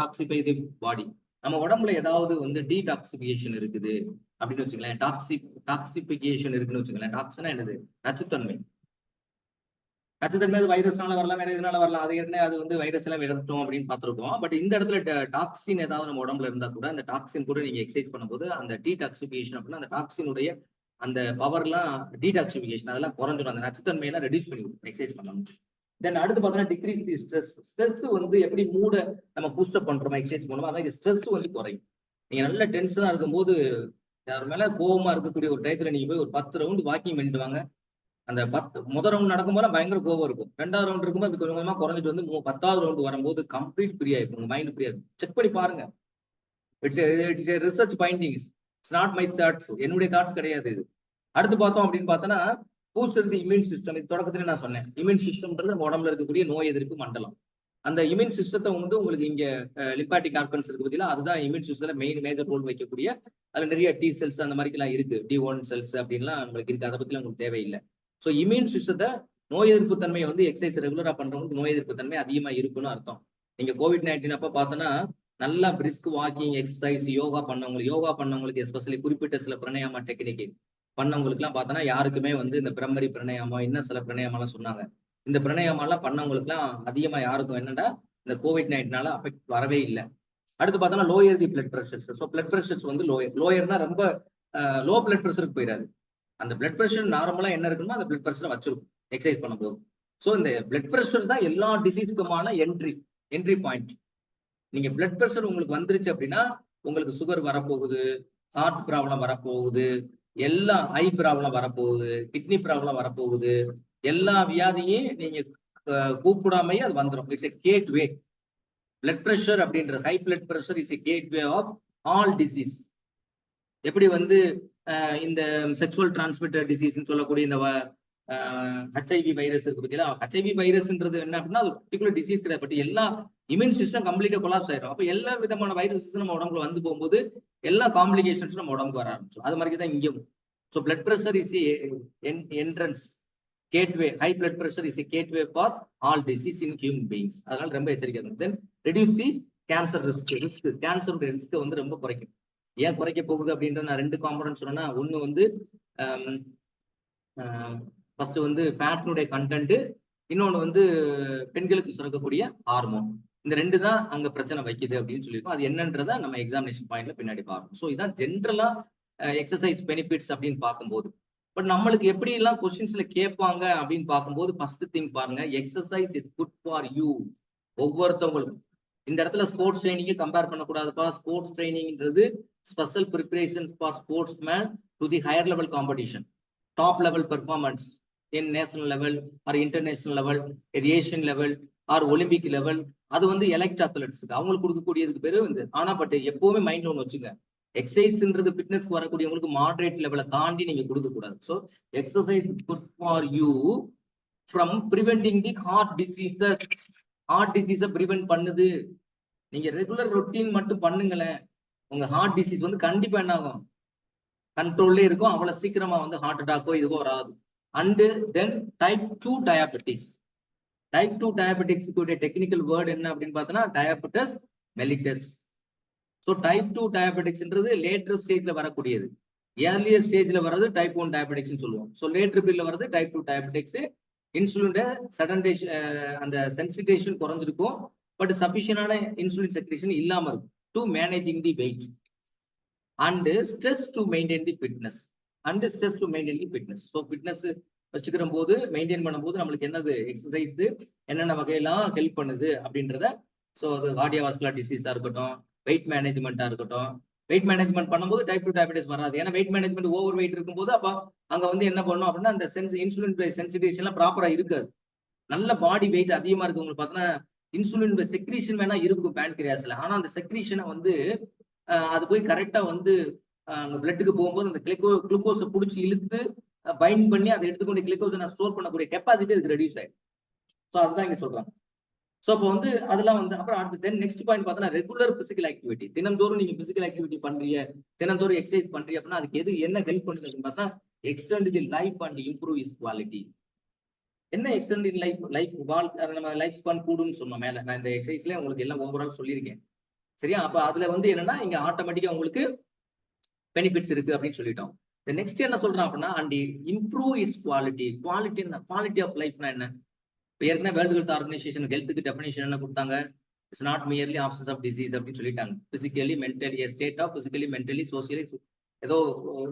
டாக்ஸிஃபை தி பாடி. நம்ம உடம்புல ஏதாவது வந்து டீடாக்சிபிகேஷன் இருக்குது அப்படின்னு வச்சுக்கலாம், டாக்ஸிபிகேஷன் இருக்குன்னு வச்சுக்கலாம். டாக்ஸ்னா என்னது? நச்சுத்தன்மை. நச்சுத்தன்மை வைரஸ்னால வரலாம், வேற எதனால வரலாம். அது என்ன, அது வந்து வைரஸ் எல்லாம் விரட்டும் அப்படின்னு பார்த்துருக்கோம். பட் இந்த இடத்துல டாக்ஸின் ஏதாவது நம்ம உடம்புல இருந்தா கூட அந்த டாக்ஸின் கூட நீங்க எக்ஸசைஸ் பண்ணும்போது அந்த டீடாக்சிபிகேஷன் அப்படின்னா அந்த டாக்ஸினுடைய அந்த பவர்லாம் டீடாக்சிபிகேஷன் அதெல்லாம் குறைஞ்சிடும். அந்த நச்சுத்தன்மையெல்லாம் ரெடியூஸ் பண்ணி எக்ஸசைஸ் பண்ணணும். தென் அடுத்து பார்த்தோன்னா டிக்ரீஸ் தி ஸ்ட்ரெஸ். ஸ்ட்ரெஸ் வந்து எப்படி மூட நம்ம பூஸ்டப் பண்றோமா எக்ஸசைஸ் பண்ணுவோம், அதாவது ஸ்ட்ரெஸ் வந்து குறையும். நீங்க நல்ல டென்ஷனா இருக்கும்போது யார் மேல கோபமா இருக்கக்கூடிய ஒரு டயத்துல நீங்க போய் ஒரு 10 ரவுண்ட் வாக்கிங் பண்ணிட்டு வாங்க. அந்த 10 ரவுண்ட் நடக்கும்போது பயங்கர கோபம் இருக்கும். 2வது ரவுண்ட் இருக்கும்போது கொஞ்சம் கொஞ்சமா குறைஞ்சிட்டு வந்து 10வது ரவுண்ட் வரும்போது கம்ப்ளீட் ஃப்ரீ ஆயிருக்கும், உங்க மைண்ட் ஃப்ரீ ஆயிருக்கும். செக் பண்ணி பாருங்க. It's A research findings, it's not my thoughts, என்னுடைய தாட்ஸ் கிடையாது இது. அடுத்து பார்த்தோம் அப்படின்னு பார்த்தோன்னா பூஸ்டர் தி இம்யூன் சிஸ்டம். இது தொடக்கத்துல நான் சொன்னேன், இம்யூன் சிஸ்டம்ன்றது நம்ம உடம்புல இருக்கக்கூடிய நோய் எதிர்ப்பு மண்டலம். அந்த இம்யூன் சிஸ்டத்தை வந்து உங்களுக்கு இங்க லிம்பாட்டிக் ஆர்கன்ஸ் இருக்கு பத்தியில, அதுதான் இம்யூன் சிஸ்டத்துல மேஜர் ரோல் வைக்கக்கூடிய. அதுல நிறைய டி செல்ஸ் அந்த மாதிரி எல்லாம் இருக்கு, D1 செல்ஸ் அப்படின்லாம் நம்மளுக்கு இருக்கு. அதை பத்தி உங்களுக்கு தேவையில்லை. ஸோ இம்யூன் சிஸ்டத்தை நோய் எதிர்ப்பு தன்மையை வந்து எக்ஸசைஸ் ரெகுலரா பண்றவங்களுக்கு நோய் எதிர்ப்பு தன்மை அதிகமா இருக்குன்னு அர்த்தம். நீங்க COVID-19 அப்ப பார்த்தோன்னா நல்லா பிரிஸ்க் வாக்கிங் எக்ஸசைஸ் யோகா பண்ணவங்களுக்கு எஸ்பெஷலி குறிப்பிட்ட சில பிரணயாமா டெக்னிக் பண்ணவங்களுக்கு எல்லாம் பார்த்தோன்னா யாருக்குமே வந்து இந்த பிரம்மரி பிரணயாமா இன்னும் சில பிரணயாமெல்லாம் சொன்னாங்க. இந்த பிரணயாமெல்லாம் பண்ணவங்களுக்கு எல்லாம் அதிகமா யாருக்கும் என்னன்னா இந்த COVID-19 அஃபெக்ட் வரவே இல்லை. அடுத்து பார்த்தோன்னா லோயர் தி blood pressures. So blood pressures வந்து லோயர்னா ரொம்ப லோ பிளட் ப்ரெஷருக்கு போயிடாது. அந்த பிளட் ப்ரெஷர் நார்மலா என்ன இருக்குமோ அந்த பிளட் ப்ரெஷரை வச்சிருக்கும் எக்ஸசைஸ் பண்ணும்போது. ஸோ இந்த பிளட் ப்ரெஷர் தான் எல்லா டிசீஸ்க்குமான என்ட்ரி பாயிண்ட். நீங்க பிளட் ப்ரெஷர் உங்களுக்கு வந்துருச்சு அப்படின்னா உங்களுக்கு சுகர் வரப்போகுது, ஹார்ட் ப்ராப்ளம் வரப்போகுது, எல்லா ஐ ப்ராப்ளம் வரப்போகுது, கிட்னி ப்ராப்ளம் வரப்போகுது, எல்லா வியாதியும் நீங்க கூப்பிடாமையே அது வந்துடும். It's a gateway. Blood pressure அப்படின்ற high blood pressure is a gateway of all disease. எப்படி வந்து இந்த செக்ஷுவல் டிரான்ஸ்மிட்டட் டிசீஸ் சொல்லக்கூடிய இந்த HIV வைரஸ் இருக்கு பத்தியா, HIV வைரஸ்ன்றது என்ன அப்படின்னா அது பர்டிகுலர் டிசீஸ் கிடையாது. பட் எல்லா இம்யூன் சிஸ்டம் கம்ப்ளீட்டா கொலாப்ஸ் ஆயிடும். அப்ப எல்லா விதமான வைரஸஸ் நம்ம உடம்புல வந்து போகும்போது எல்லா காம்ப்ளிகேஷன்ஸ் நம்ம உடம்புக்கு வர ஆரம்பிச்சோம். அது மாதிரி தான் இங்கேயும். So blood pressure is entrance gateway. High blood pressure is gateway for all disease in human beings. அதனால ரொம்ப எச்சரிக்கை. Then reduce the cancer risk. கேன்சருடைய ரிஸ்க் வந்து ரொம்ப குறைக்கும். ஏன் குறைக்க போகுது அப்படின்ற நான் 2 காம்பனன்ட் சொன்னேன்னா, ஒண்ணு வந்து ஃபர்ஸ்ட் வந்து ஃபேட்னுடைய கண்டென்ட், இன்னொன்னு வந்து பெண்களுக்கு சுரக்கக்கூடிய ஹார்மோன். இந்த 2 தான் அங்க பிரச்சனை வைக்குது அப்படின்னு சொல்லியிருக்கோம். அது என்னன்றதை நம்ம எக்ஸாமினேஷன் பாயிண்ட்ல பின்னாடி பார்க்கணும். ஸோ இதான் ஜென்ரலா எக்ஸசைஸ் பெனிஃபிட்ஸ் அப்படின்னு பார்க்கும்போது. பட் நம்மளுக்கு எப்படி எல்லாம் கொஸ்டின்ஸ்ல கேட்பாங்க அப்படின்னு பார்க்கும்போது ஃபர்ஸ்ட் திங் பாருங்க, exercise is good for you. ஒவ்வொருத்தவங்களுக்கும் இந்த இடத்துல ஸ்போர்ட்ஸ் ட்ரைனிங் கம்பேர் பண்ணக்கூடாதுப்பா. ஸ்போர்ட்ஸ் ட்ரைனிங்ன்றது special preparation for sports man to the higher level competition, top level performance in national level or international level, Asian level or Olympic level. அது வந்து elect அத்லெட்ஸுக்கு அவங்களுக்கு கொடுக்கக்கூடியதுக்கு பேரு வந்து. ஆனா பட் எப்பவுமே மைண்ட்ல ஒன்று வச்சுங்க, எக்ஸசைஸ்ன்றது ஃபிட்னஸ்க்கு வரக்கூடியவங்களுக்கு மாடரேட் லெவலை தாண்டி நீங்க கொடுக்க கூடாது. So exercise good for you from preventing the heart diseases. Heart டிசீஸை பிரிவென்ட் பண்ணுது. நீங்க ரெகுலர் ரொட்டீன் மட்டும் பண்ணுங்களேன், உங்க ஹார்ட் டிசீஸ் வந்து கண்டிப்பா என்ன ஆகும், கண்ட்ரோல்லே இருக்கும், அவ்வளவு சீக்கிரமா வந்து ஹார்ட் அட்டாக்கோ இதுவோ வராது. And then type 2 diabetics. Type 2 டயபெட்டிக்ஸுடைய டெக்னிக்கல் வேர்டு என்ன அப்படின்னு பார்த்தோன்னா டயபெட்டஸ் மெலிட்டஸ். ஸோ டைப் 2 டயபெட்டிக்ஸ்ன்றது லேட்டர் ஸ்டேஜ்ல வரக்கூடியது. ஏர்லியர் ஸ்டேஜ்ல வர்றது டைப் 1 டயபெட்டிக்ஸ் சொல்லுவோம். ஸோ லேட்டர் பீரியட்ல வர்றது டைப் 2 டயபெட்டிக்ஸ். இன்சுலின் சடன்டேஷன் அந்த சென்சிட்டேஷன் குறைஞ்சிருக்கும், பட் சஃபிஷியன்டான இன்சுலின் செக்ரேஷன் இல்லாம இருக்கும் to managing the weight and stress to maintain the fitness so fitness வச்சுக்கிற போது மெயின்டைன் பண்ணும்போது நம்மளுக்கு என்னது எக்ஸசைஸ் என்னென்ன வகையெல்லாம் ஹெல்ப் பண்ணுது அப்படின்றத. ஸோ அது கார்டியோவாஸ்குலர் டிசீஸா இருக்கட்டும், வெயிட் மேனேஜ்மெண்ட்டா இருக்கட்டும். வெயிட் மேனேஜ்மெண்ட் பண்ணும்போது டைப் 2 டயபெட்டிஸ் வராது. ஏன்னா வெயிட் மேனேஜ்மெண்ட் ஓவர் வெயிட் இருக்கும்போது அப்போ அங்க வந்து என்ன பண்ணும் அப்படின்னா அந்த இன்சுலின் சென்சிட்டேஷன்லாம் ப்ராப்பரா இருக்காது. நல்ல பாடி வெயிட் அதிகமா இருக்கவங்களுக்கு பார்த்தோன்னா இன்சுலின் செக்ரீஷன் வேணா இருக்கும் பேன்கிரியாஸ்ல, ஆனா அந்த செக்ரீஷனை வந்து அது போய் கரெக்டா வந்து அந்த பிளட்டுக்கு போகும்போது அந்த குளுக்கோஸை பிடிச்சி இழுத்து பைண்ட் பண்ணி அதை எடுத்துக்கொண்டு குளுக்கோஸை ஸ்டோர் பண்ணக்கூடிய கெப்பாசிட்டி இதுக்கு ரெடியூஸ் ஆயிடும். ஸோ அதுதான் இங்க சொல்றாங்க. ஸோ அப்போ வந்து அதெல்லாம் வந்து அப்புறம் அடுத்து நெக்ஸ்ட் பாயிண்ட் பார்த்தோன்னா ரெகுலர் பிசிக்கல் ஆக்டிவிட்டி. தினந்தோறும் நீங்க பிசிக்கல் ஆக்டிவிட்டி பண்றீங்க, தினந்தோறும் எக்ஸசைஸ் பண்றீங்க அப்படின்னா அதுக்கு எது என்ன ஹெல்ப் பண்ணுது அப்படின்னு பார்த்தா extend the life and improve is quality. என்ன எக்ஸ்டெண்ட் இன் லைஃப் நம்ம லைஃப் ஸ்பான் கூடுன்னு சொன்னோம் மேல. நான் இந்த எக்ஸசைஸ்ல உங்களுக்கு எல்லாம் ஓவரால் சொல்லியிருக்கேன், சரியா? அப்ப அதுல வந்து என்னன்னா இங்க ஆட்டோமேட்டிக்கா உங்களுக்கு பெனிஃபிட்ஸ் இருக்கு அப்படின்னு சொல்லிட்டோம். நெக்ஸ்ட் என்ன சொல்றான் அப்படின்னா and improve its quality. Quality of லைஃப்னா என்ன? ஏற்கனவே வேர்ல்டு ஹெல்த் ஆர்கனைசேஷன் ஹெல்த்துக்கு டெஃபினேஷன் என்ன கொடுத்தாங்க? It's not merely absence of disease அப்படின்னு சொல்லிட்டாங்க. Physically mentally state of physically mentally socially ஏதோ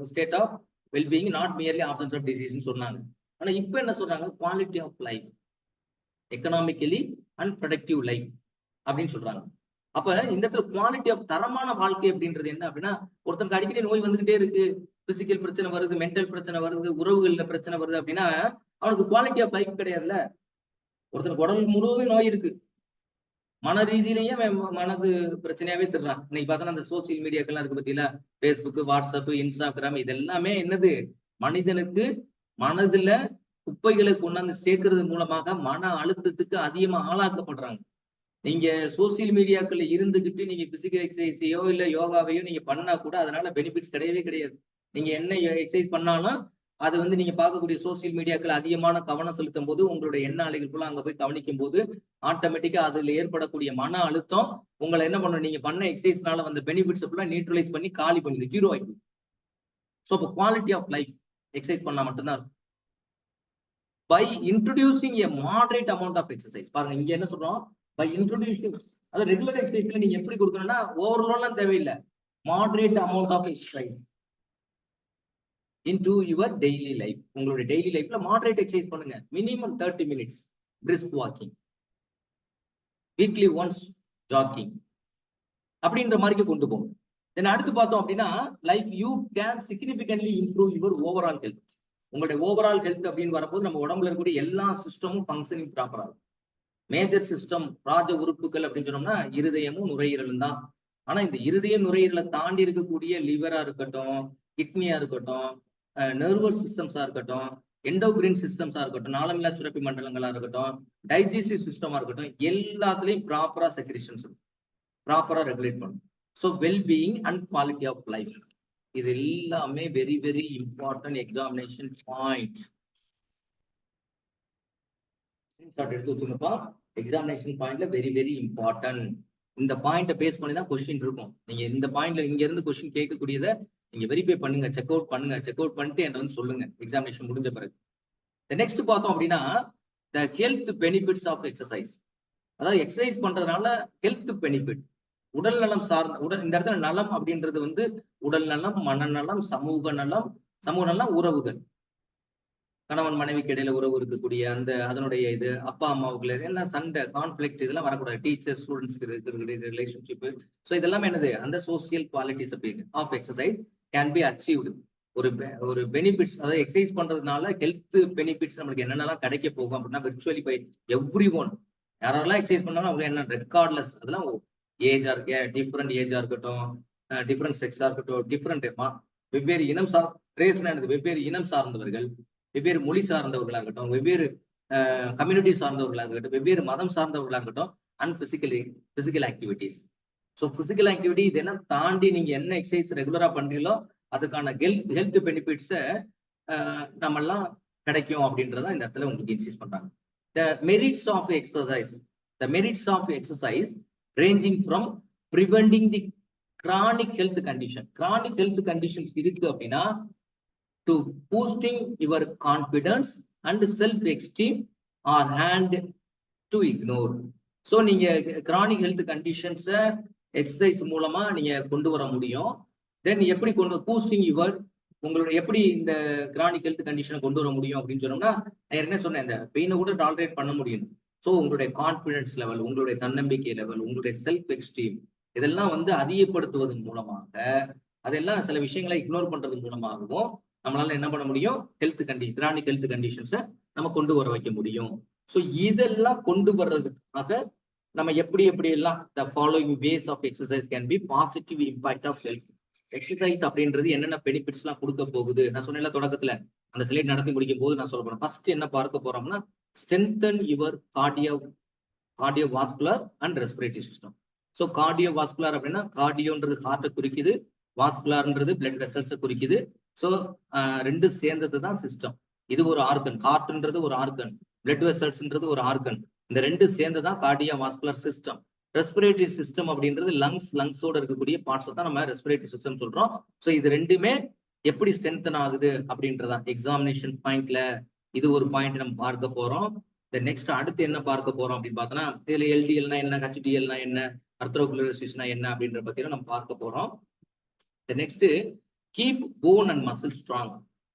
state of wellbeing, not merely absence of டிசீஸ்னு சொன்னாங்க. ஆனா இப்போ என்ன சொல்றாங்க? Quality of life, economically and productive life அப்படின்னு சொல்றாங்க. அப்ப இந்த இடத்துல குவாலிட்டி ஆஃப் தரமான வாழ்க்கை அப்படின்றது என்ன அப்படின்னா ஒருத்தனுக்கு அடிக்கடி நோய் வந்துகிட்டே இருக்கு, பிசிக்கல் பிரச்சனை வருது, மென்டல் பிரச்சனை வருது, உறவுகள்ல பிரச்சனை வருது அப்படின்னா அவனுக்கு குவாலிட்டி ஆஃப் லைஃப் கிடையாதுல்ல. ஒருத்தனுக்கு உடல் முழுவதும் நோய் இருக்கு, மன ரீதியிலேயே மனது பிரச்சனையாவே தர்றான். இன்னைக்கு பார்த்தோன்னா அந்த சோசியல் மீடியாக்கெல்லாம் இருக்கு பத்தியில, பேஸ்புக், வாட்ஸ்அப், இன்ஸ்டாகிராம், இதெல்லாமே என்னது மனிதனுக்கு மனதுல குப்பைகளை கொண்டாந்து சேர்க்கறது மூலமாக மன அழுத்தத்துக்கு அதிகமா ஆளாக்கப்படுறாங்க. நீங்க சோசியல் மீடியாக்கள் இருந்துகிட்டு நீங்க பிசிக்கல் எக்ஸசைஸையோ இல்ல யோகாவையோ நீங்க பண்ணா கூட அதனால பெனிஃபிட்ஸ் கிடையவே கிடையாது. நீங்க என்ன எக்ஸசைஸ் பண்ணாலும் அது வந்து நீங்க பார்க்கக்கூடிய சோசியல் மீடியாக்கள் அதிகமான கவனம் செலுத்தும் போது உங்களுடைய எண்ண அலைகளுக்குள்ள அங்க போய் கவனிக்கும் போது ஆட்டோமேட்டிக்கா அதுல ஏற்படக்கூடிய மன அழுத்தம் உங்களை என்ன பண்ணணும், நீங்க பண்ண எக்ஸசைஸ்னால வந்த பெனிஃபிட்ஸ் ஃபுல்லா நியூட்ரலைஸ் பண்ணி காலி பண்ணி ஜீரோ ஆயிடும். ஸோ இப்போ குவாலிட்டி ஆஃப் லைஃப் எக்ஸசைஸ் பண்ணா மட்டும்தான் இருக்கும். By introducing a moderate amount of exercise. பாருங்க இங்க என்ன சொல்றோம், பை இன்ட்ரோடியூசிங், அது ரெகுலர் எக்ஸசைஸ்ல நீங்க எப்படி கொடுக்கணும்னா ஓவர்லோட்லாம் தேவையில்லை, moderate amount of exercise into your daily life. உங்களுடைய டெய்லி லைஃப்ல மாடரேட் எக்ஸசைஸ் பண்ணுங்க. Minimum 30 minutes brisk walking, weekly once jogging அப்படின்ற மாதிரி கொண்டு போங்க. தென் அடுத்து பார்த்தோம் அப்படின்னா life you can significantly improve your overall health. உங்களுடைய ஓவரால் ஹெல்த் அப்படின்னு வரும்போது நம்ம உடம்புல இருக்கக்கூடிய எல்லா சிஸ்டமும் ஃபங்க்ஷனிங் ப்ராப்பரா இருக்கும். மேஜர் சிஸ்டம் ராஜ உறுப்புகள் அப்படின்னு சொன்னோம்னா இருதயமும் நுரையீரலும் தான். ஆனா இந்த இருதயம் நுரையீரலை தாண்டி இருக்கக்கூடிய லிவரா இருக்கட்டும், கிட்னியா இருக்கட்டும், நர்வஸ் சிஸ்டம்ஸா இருக்கட்டும், எண்டோகிரின் சிஸ்டம்ஸா இருக்கட்டும், நாளமில்லா சுரப்பி மண்டலங்களா இருக்கட்டும், டைஜஸ்டிவ் சிஸ்டமா இருக்கட்டும், எல்லாத்துலயும் ப்ராப்பரா செக்ரேஷன்ஸ் ப்ராப்பரா ரெகுலேட் பண்ணும். So wellbeing and quality of life இது எல்லாமே very very important examination point. எடுத்து வச்சுங்கப்பா, எக்ஸாமினேஷன் பாயிண்ட்ல வெரி வெரி இம்பார்ட்டன்ட். இந்த பாயிண்ட பேஸ் பண்ணி தான் கொஸ்டின் இருக்கும். நீங்க இந்த பாயிண்ட்ல இங்க இருந்து கொஸ்டின் கேட்கக்கூடியதை நீங்க வெரிஃபை பண்ணுங்க, செக் அவுட் பண்ணுங்க. செக் அவுட் பண்ணிட்டு என்ன வந்து சொல்லுங்க எக்ஸாமினேஷன் முடிஞ்ச பிறகு. நெக்ஸ்ட் பார்த்தோம் அப்படின்னா the health benefits of exercise. அதாவது எக்ஸசைஸ் பண்றதுனால ஹெல்த் பெனிஃபிட், உடல் நலம் சார்ந்த இந்த இடத்துல நலம் அப்படின்றது வந்து உடல் நலம், மனநலம், சமூக நலம், உறவுகள், கணவன் மனைவிக்கு இடையில உறவு இருக்கக்கூடிய அந்த அதனுடைய இது, அப்பா அம்மாவுக்குள்ள எல்லாம் சண்டை கான்ஃபிளிக்ட் இதெல்லாம் வரக்கூடாது. டீச்சர் ஸ்டூடெண்ட்ஸ்க்கு இருக்கக்கூடிய ரிலேஷன்ஷிப். ஸோ இதெல்லாம் என்னது அந்த social qualities of exercise can be achieved. ஒரு பெனிஃபிட்ஸ், அதாவது எக்ஸசைஸ் பண்றதுனால ஹெல்த் பெனிஃபிட்ஸ் நம்மளுக்கு என்னென்னலாம் கிடைக்க போகும் அப்படின்னா விர்ச்சுவலி பை எவ்ரி ஒன். யாரெல்லாம் எக்ஸசைஸ் பண்ணாலும் அவங்க என்ன ரெக்கார்ட்லெஸ், அதெல்லாம் ஏஜா இருக்க, டிஃப்ரெண்ட் ஏஜா இருக்கட்டும், டிஃப்ரெண்ட் செக்ஸா இருக்கட்டும், டிஃப்ரெண்ட் வெவ்வேறு இனம் வெவ்வேறு இனம் சார்ந்தவர்கள், வெவ்வேறு மொழி சார்ந்தவர்களாக இருக்கட்டும், வெவ்வேறு கம்யூனிட்டி சார்ந்தவர்களாக இருக்கட்டும், வெவ்வேறு மதம் சார்ந்தவர்களாக இருக்கட்டும், and physical activities. So physical activity இதெல்லாம் தாண்டி நீங்க என்ன எக்ஸசைஸ் ரெகுலரா பண்றீங்களோ அதுக்கான ஹெல்த் பெனிஃபிட்ஸை நம்மெல்லாம் கிடைக்கும் அப்படின்றத இந்த இடத்துல உங்களுக்கு இன்சிஸ்ட் பண்றாங்க. The merits of exercise ranging from preventing the chronic health condition. Chronic health conditions இருக்கு அப்படின்னா to boosting your confidence and self-esteem are hand to ignore. So நீங்க chronic health conditions எக்ஸசைஸ் மூலமா நீங்க கொண்டு வர முடியும். தென் எப்படி boosting your உங்களுடைய எப்படி இந்த கிரானிக் ஹெல்த் கண்டிஷனை கொண்டு வர முடியும் அப்படின்னு சொன்னோம்னா, நான் என்ன சொன்னேன், இந்த பெயினை கூட டாலரேட் பண்ண முடியும். ஸோ உங்களுடைய கான்பிடன்ஸ் லெவல், உங்களுடைய தன்னம்பிக்கை லெவல், உங்களுடைய செல்ஃப் எஸ்டீம் இதெல்லாம் வந்து அதிகப்படுத்துவதன் மூலமாக, அதெல்லாம் சில விஷயங்களை இக்னோர் பண்றது மூலமாகவும் நம்மளால என்ன பண்ண முடியும், கிரானிக் ஹெல்த் கண்டிஷன்ஸை நம்ம கொண்டு வர வைக்க முடியும். ஸோ இதெல்லாம் கொண்டு வர்றதுக்காக நம்ம எப்படி எல்லாம் the following ways of exercise can be positive impact of health. Exercise அப்படின்றது என்னென்ன பெனிஃபிட்ஸ் எல்லாம் கொடுக்க போகுது, நான் சொன்ன தொடக்கத்துல அந்த ஸ்லைட் நடத்தி முடிக்கும் போது நான் சொல்ல போறேன். ஃபர்ஸ்ட் என்ன பார்க்க போறோம்னா, strengthen your cardiovascular and respiratory system. So cardiovascular அப்படின்னா கார்டியோன்றது ஹார்ட்டை குறிக்குது, வாஸ்குலர்ன்றது பிளட் வெசல்ஸை குறிக்குது. ஸோ ரெண்டு சேர்ந்தது தான் சிஸ்டம். இது ஒரு ஆர்கன், ஹார்ட்ன்றது ஒரு ஆர்கன், பிளட் வெசல்ஸ்ன்றது ஒரு ஆர்கன். இந்த ரெண்டு சேர்ந்ததான் கார்டியோவாஸ்குலர் சிஸ்டம். ரெஸ்பிரேட்டரி சிஸ்டம் அப்படின்றது லங்ஸோட இருக்கக்கூடிய பார்ட்ஸ் தான் நம்ம ரெஸ்பிரேட்டரி சிஸ்டம் சொல்றோம். ஸோ இது ரெண்டுமே எப்படி ஸ்ட்ரென்தன் ஆகுது அப்படின்றதா எக்ஸாமினேஷன் பாயிண்ட்ல இது ஒரு பாயிண்ட் நம்ம பார்க்க போறோம். நெக்ஸ்ட் அடுத்து என்ன பார்க்க போறோம் அப்படின்னு பார்த்தோம்னா, இதுல எல்டிஎல்னா என்ன, ஹெச்டிஎல்னா என்ன, அர்த்ரோகுலரைசேஷனா என்ன அப்படின்ற பத்தியும் நம்ம பார்க்க போறோம். Next keep bone and muscle strong.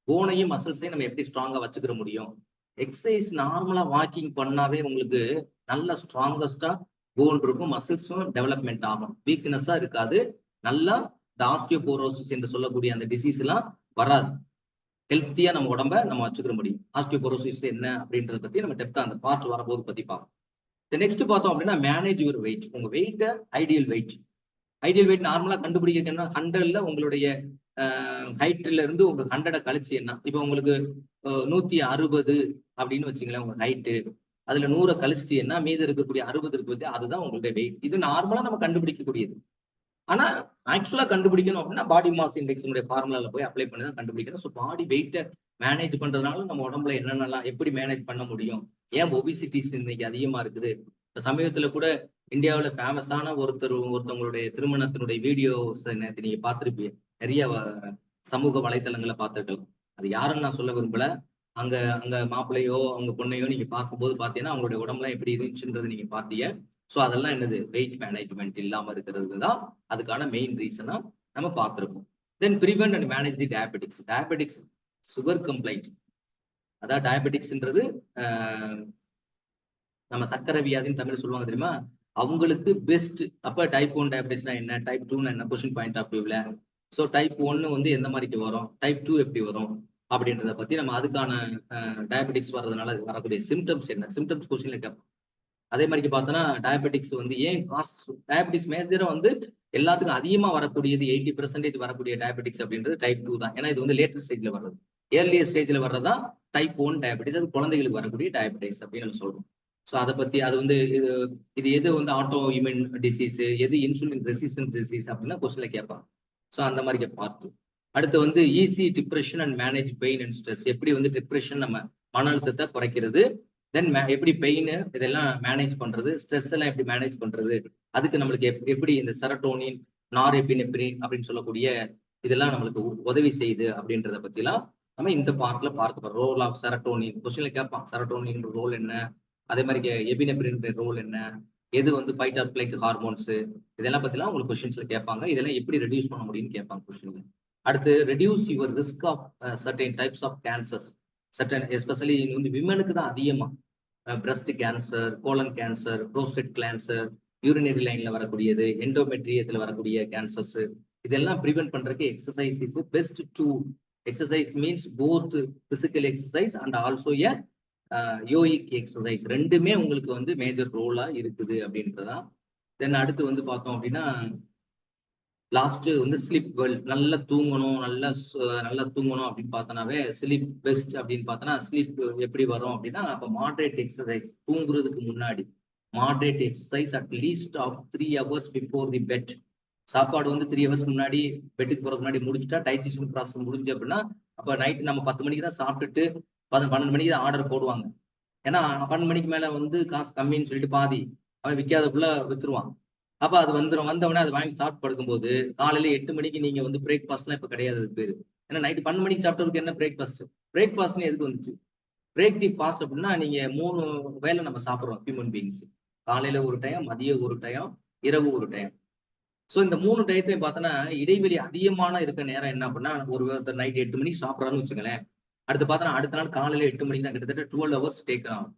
போனையும் மசில்ஸையும் நம்ம எப்படி ஸ்ட்ராங்கா வச்சுக்கிற முடியும். எக்ஸசைஸ் நார்மலா வாக்கிங் பண்ணாவே உங்களுக்கு நல்ல ஸ்ட்ராங்கஸ்டா போன் இருக்கும், மசில்ஸும் டெவலப்மெண்ட் ஆகும், வீக்னஸா இருக்காது. நல்லா இந்த ஆஸ்டியோபோரோசிஸ் என்று சொல்லக்கூடிய அந்த டிசீஸ் எல்லாம் வராது. ஹெல்த்தியா நம்ம உடம்ப நம்ம வச்சுக்கிற முடியும். ஆஸ்டியோபோரோசிஸ் என்ன அப்படின்றத பத்தி நம்ம டெப்தா அந்த பார்ட் வரபோது பத்தி பார்ப்போம். நெக்ஸ்ட் பார்த்தோம் அப்படின்னா, மேனேஜ் யுவர் வெயிட். உங்க வெயிட்டை ஐடியல் வெயிட் நார்மலா கண்டுபிடிக்கணும்னா 100ல உங்களுடைய ஹைட்ல இருந்து உங்க 100 கழிச்சு என்ன, இப்போ உங்களுக்கு 160 அப்படின்னு வச்சுங்களேன் உங்க ஹைட்டு, அதுல 100 கழிச்சிட்டு என்ன மீது இருக்கக்கூடிய 60 இருக்கு, அதுதான் உங்களுடைய வெயிட். இது நார்மலா நம்ம கண்டுபிடிக்கக்கூடியது. ஆனா ஆக்சுவலா கண்டுபிடிக்கணும் அப்படின்னா பாடி மாஸ் இண்டெக்ஸ் ஃபார்முலால போய் அப்ளை பண்ணி தான் கண்டுபிடிக்கணும். ஸோ பாடி வெயிட்டை மேனேஜ் பண்றதுனால நம்ம உடம்புல என்னென்னலாம் எப்படி மேனேஜ் பண்ண முடியும். ஏன் ஒபிசிட்டிஸ் இன்னைக்கு அதிகமா இருக்குது. இப்ப சமீபத்துல கூட இந்தியாவில் ஃபேமஸான ஒருத்தவங்களுடைய திருமணத்தினுடைய வீடியோஸ் நேற்று நீங்க பார்த்துருப்பீங்க, நிறைய சமூக வலைத்தளங்களை பார்த்துருக்கலாம். அது யாருன்னு நான் சொல்ல விரும்பல. அங்க மாப்பிள்ளையோ அவங்க பொண்ணையோ நீங்க பார்க்கும்போது பாத்தீங்கன்னா அவங்களுடைய உடம்புலாம் எப்படி இருந்துச்சுன்றது நீங்க பாத்தீங்க. ஸோ அதெல்லாம் என்னது, வெயிட் மேனேஜ்மெண்ட் இல்லாம இருக்கிறது தான் அதுக்கான மெயின் ரீசனா நம்ம பார்த்துருப்போம். Then prevent and manage the diabetics, sugar complaint. அதாவது டயபெட்டிக்ஸ்ன்றது நம்ம சக்கரை வியாதின்னு தமிழ் சொல்லுவாங்க தெரியுமா, அவங்களுக்கு பெஸ்ட். அப்ப டைப் 1 டயபெட்டிஸ்னா என்ன, டைப் 2 என்ன, கொஸ்டின் பாயிண்ட் ஆஃப் வியூல. ஸோ டைப் 1 வந்து எந்த மாதிரிக்கு வரும், டைப் 2 எப்படி வரும் அப்படின்றத பத்தி நம்ம அதுக்கான டயபெட்டிக்ஸ் வர்றதுனால வரக்கூடிய சிம்டம்ஸ் என்ன, சிம்டம்ஸ் கொஸ்டின்ல கேட்போம். அதே மாதிரி பார்த்தோன்னா டயபெட்டிக்ஸ் வந்து ஏன் காஸ்ட், டயபெட்டிக்ஸ் மேஜரா வந்து எல்லாத்துக்கும் அதிகமா வரக்கூடியது 80% வரக்கூடிய டயபெட்டிக்ஸ் அப்படின்றது டைப் 2 தான். ஏன்னா இது வந்து லேட்டர் ஸ்டேஜ்ல வர்றது, ஏர்லியர் ஸ்டேஜ்ல வர்றதா டைப் 1 டயபெட்டிஸ். அது குழந்தைகளுக்கு வரக்கூடிய டயபெட்டிஸ் அப்படின்னு நம்ம சொல்றோம். ஸோ அதை பத்தி அது வந்து இது எது வந்து ஆட்டோ இம்யூன் டிசீஸ், எது இன்சுலின் ரெசிஸ்டன்ஸ் டிசீஸ் அப்படின்னா கொஸ்டின்ல கேட்பாங்க. ஸோ அந்த மாதிரி பார்த்து அடுத்து வந்து easy depression and manage pain and stress. எப்படி வந்து டிப்ரெஷன் நம்ம மன அழுத்தத்தை குறைக்கிறது, தென் எப்படி பெயின் இதெல்லாம் மேனேஜ் பண்றது, ஸ்ட்ரெஸ் எல்லாம் எப்படி மேனேஜ் பண்றது, அதுக்கு நம்மளுக்கு எப்படி இந்த செரட்டோனின், நாரெபினெப்ரின் அப்படின்னு சொல்லக்கூடிய இதெல்லாம் நம்மளுக்கு உதவி செய்யுது அப்படின்றத பத்திலாம் நம்ம இந்த பார்ட்ல பார்க்க போறோம். ரோல் ஆஃப் செரட்டோனின் கொஸ்டின்ல கேட்பான், செரட்டோனின் ரோல் என்ன, அதே மாதிரி எபினெப்ரின் ரோல் என்ன, எது வந்து ஃபைட் ஆர் ஃப்ளைட் ஹார்மோன்ஸ், இதெல்லாம் பத்திலாம் உங்களுக்கு கொஸ்டின்ஸ்ல கேட்பாங்க. இதெல்லாம் எப்படி ரெடியூஸ் பண்ண முடியும்னு கேட்பாங்க கொஸ்டின்ல. அடுத்து reduce your risk of certain types of cancers. Certain especially வந்து விமனுக்கு தான் அதிகமா breast cancer, colon cancer, prostate cancer, urinary லைன்ல வரக்கூடியது, எண்டோமெட்ரியத்துல வரக்கூடிய கேன்சர்ஸ், இதெல்லாம் ப்ரிவென்ட் பண்றதுக்கு exercise is best tool. Exercise means both physical exercise and also a yogic exercise. ரெண்டுமே உங்களுக்கு வந்து மேஜர் ரோலா இருக்குது அப்படின்றதான். தென் அடுத்து வந்து பார்த்தோம் அப்படின்னா லாஸ்ட் வந்து ஸ்லீப் வெல், நல்லா தூங்கணும், நல்லா தூங்கணும் அப்படின்னு பார்த்தோன்னாவே ஸ்லீப் பெஸ்ட் அப்படின்னு பார்த்தோன்னா ஸ்லீப் எப்படி வரும் அப்படின்னா, அப்போ மாடரேட் எக்ஸசைஸ், தூங்குறதுக்கு முன்னாடி moderate exercise at least of 3 hours before the bed. சாப்பாடு வந்து 3 ஹவர்ஸ் முன்னாடி பெட்டுக்கு போறதுக்கு முன்னாடி முடிச்சுட்டா டைஜஷன் ப்ராசஸ் முடிஞ்சு அப்படின்னா, அப்ப நைட் நம்ம 10 மணிக்கு தான் சாப்பிட்டுட்டு 12 மணிக்கு தான் ஆர்டர் போடுவாங்க. ஏன்னா 12 மணிக்கு மேல வந்து காசு கம்மின்னு சொல்லிட்டு பாதி அவன் விக்காதக்குள்ள வித்துருவான். அப்ப அது வந்துரும். வந்தவுடனே அத வாங்கி சாப்பிட்டு படுக்கும்போது, காலையில 8 மணிக்கு நீங்க வந்து பிரேக்ஃபாஸ்ட்லாம் இப்ப கிடையாது அதுக்கு பேரு. ஏன்னா நைட் 12 மணிக்கு சாப்பிட்டவருக்கு என்ன பிரேக்ஃபாஸ்ட்? பிரேக்ஃபாஸ்ட்ன்னு எதுக்கு வந்துச்சு? பிரேக் தி ஃபாஸ்ட் அப்படின்னா, நீங்க 3 வேளை நம்ம சாப்பிடுறோம் ஹியூமன் பீயிங்ஸ். காலையில ஒரு டைம், மதியம் ஒரு டைம், இரவு ஒரு டைம். சோ இந்த 3 டயத்தையும் பார்த்தோன்னா, இடைவெளி அதிகமான இருக்க நேரம் என்ன அப்படின்னா, ஒருத்தர் நைட் 8 மணிக்கு சாப்பிடுறாருன்னு வச்சுக்கங்களேன். அடுத்து பார்த்தோன்னா, அடுத்த நாள் காலையில 8 மணிக்கு தான் கிட்டத்தட்ட 12 ஹவர்ஸ் டேக் ஆகும்.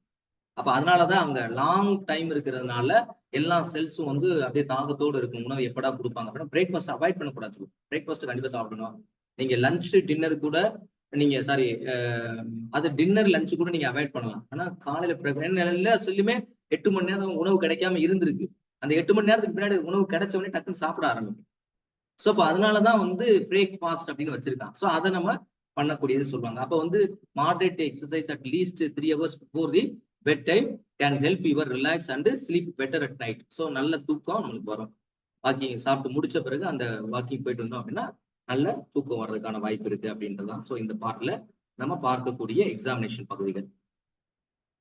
அப்ப அதனால தான் அங்க லாங் டைம் இருக்கிறதுனால, எல்லா செல்ஸும் வந்து அப்படியே தாகத்தோடு இருக்கும். உணவு எப்படா குடுப்பாங்க அப்படின்னா, பிரேக்ஃபாஸ்ட் அவாய்ட் பண்ணக்கூடாது. பிரேக்ஃபாஸ்ட் கண்டிப்பா சாப்பிடணும். நீங்க லஞ்ச், டின்னர் கூட நீங்க சாரி அது டின்னர், லஞ்ச் கூட நீங்க அவாய்ட் பண்ணலாம். ஆனா காலையில எல்லா செல்லுமே 8 மணி நேரம் உணவு கிடைக்காம இருந்திருக்கு. அந்த 8 மணி நேரத்துக்கு பின்னாடி உணவு கிடைச்ச உடனே டக்குன்னு சாப்பிட ஆரம்பிக்கும். சோ அப்ப அதனால தான் வந்து பிரேக் ஃபாஸ்ட் அப்படின்னு வச்சிருக்கான். சோ அத நம்ம பண்ணக்கூடியது சொல்லுவாங்க. அப்ப வந்து moderate exercise at least 3 hours before the bed time can help your relax and sleep better at night. So நல்ல தூக்கம் நம்மளுக்கு வரும். வாக்கிங் சாப்பிட்டு முடிச்ச பிறகு அந்த வாக்கிங் போயிட்டு வந்தோம் அப்படின்னா, நல்ல தூக்கம் வர்றதுக்கான வாய்ப்பு இருக்கு அப்படின்றதுதான். சோ இந்த பார்ட்ல நம்ம பார்க்கக்கூடிய எக்ஸாமினேஷன் பகுதிகள்.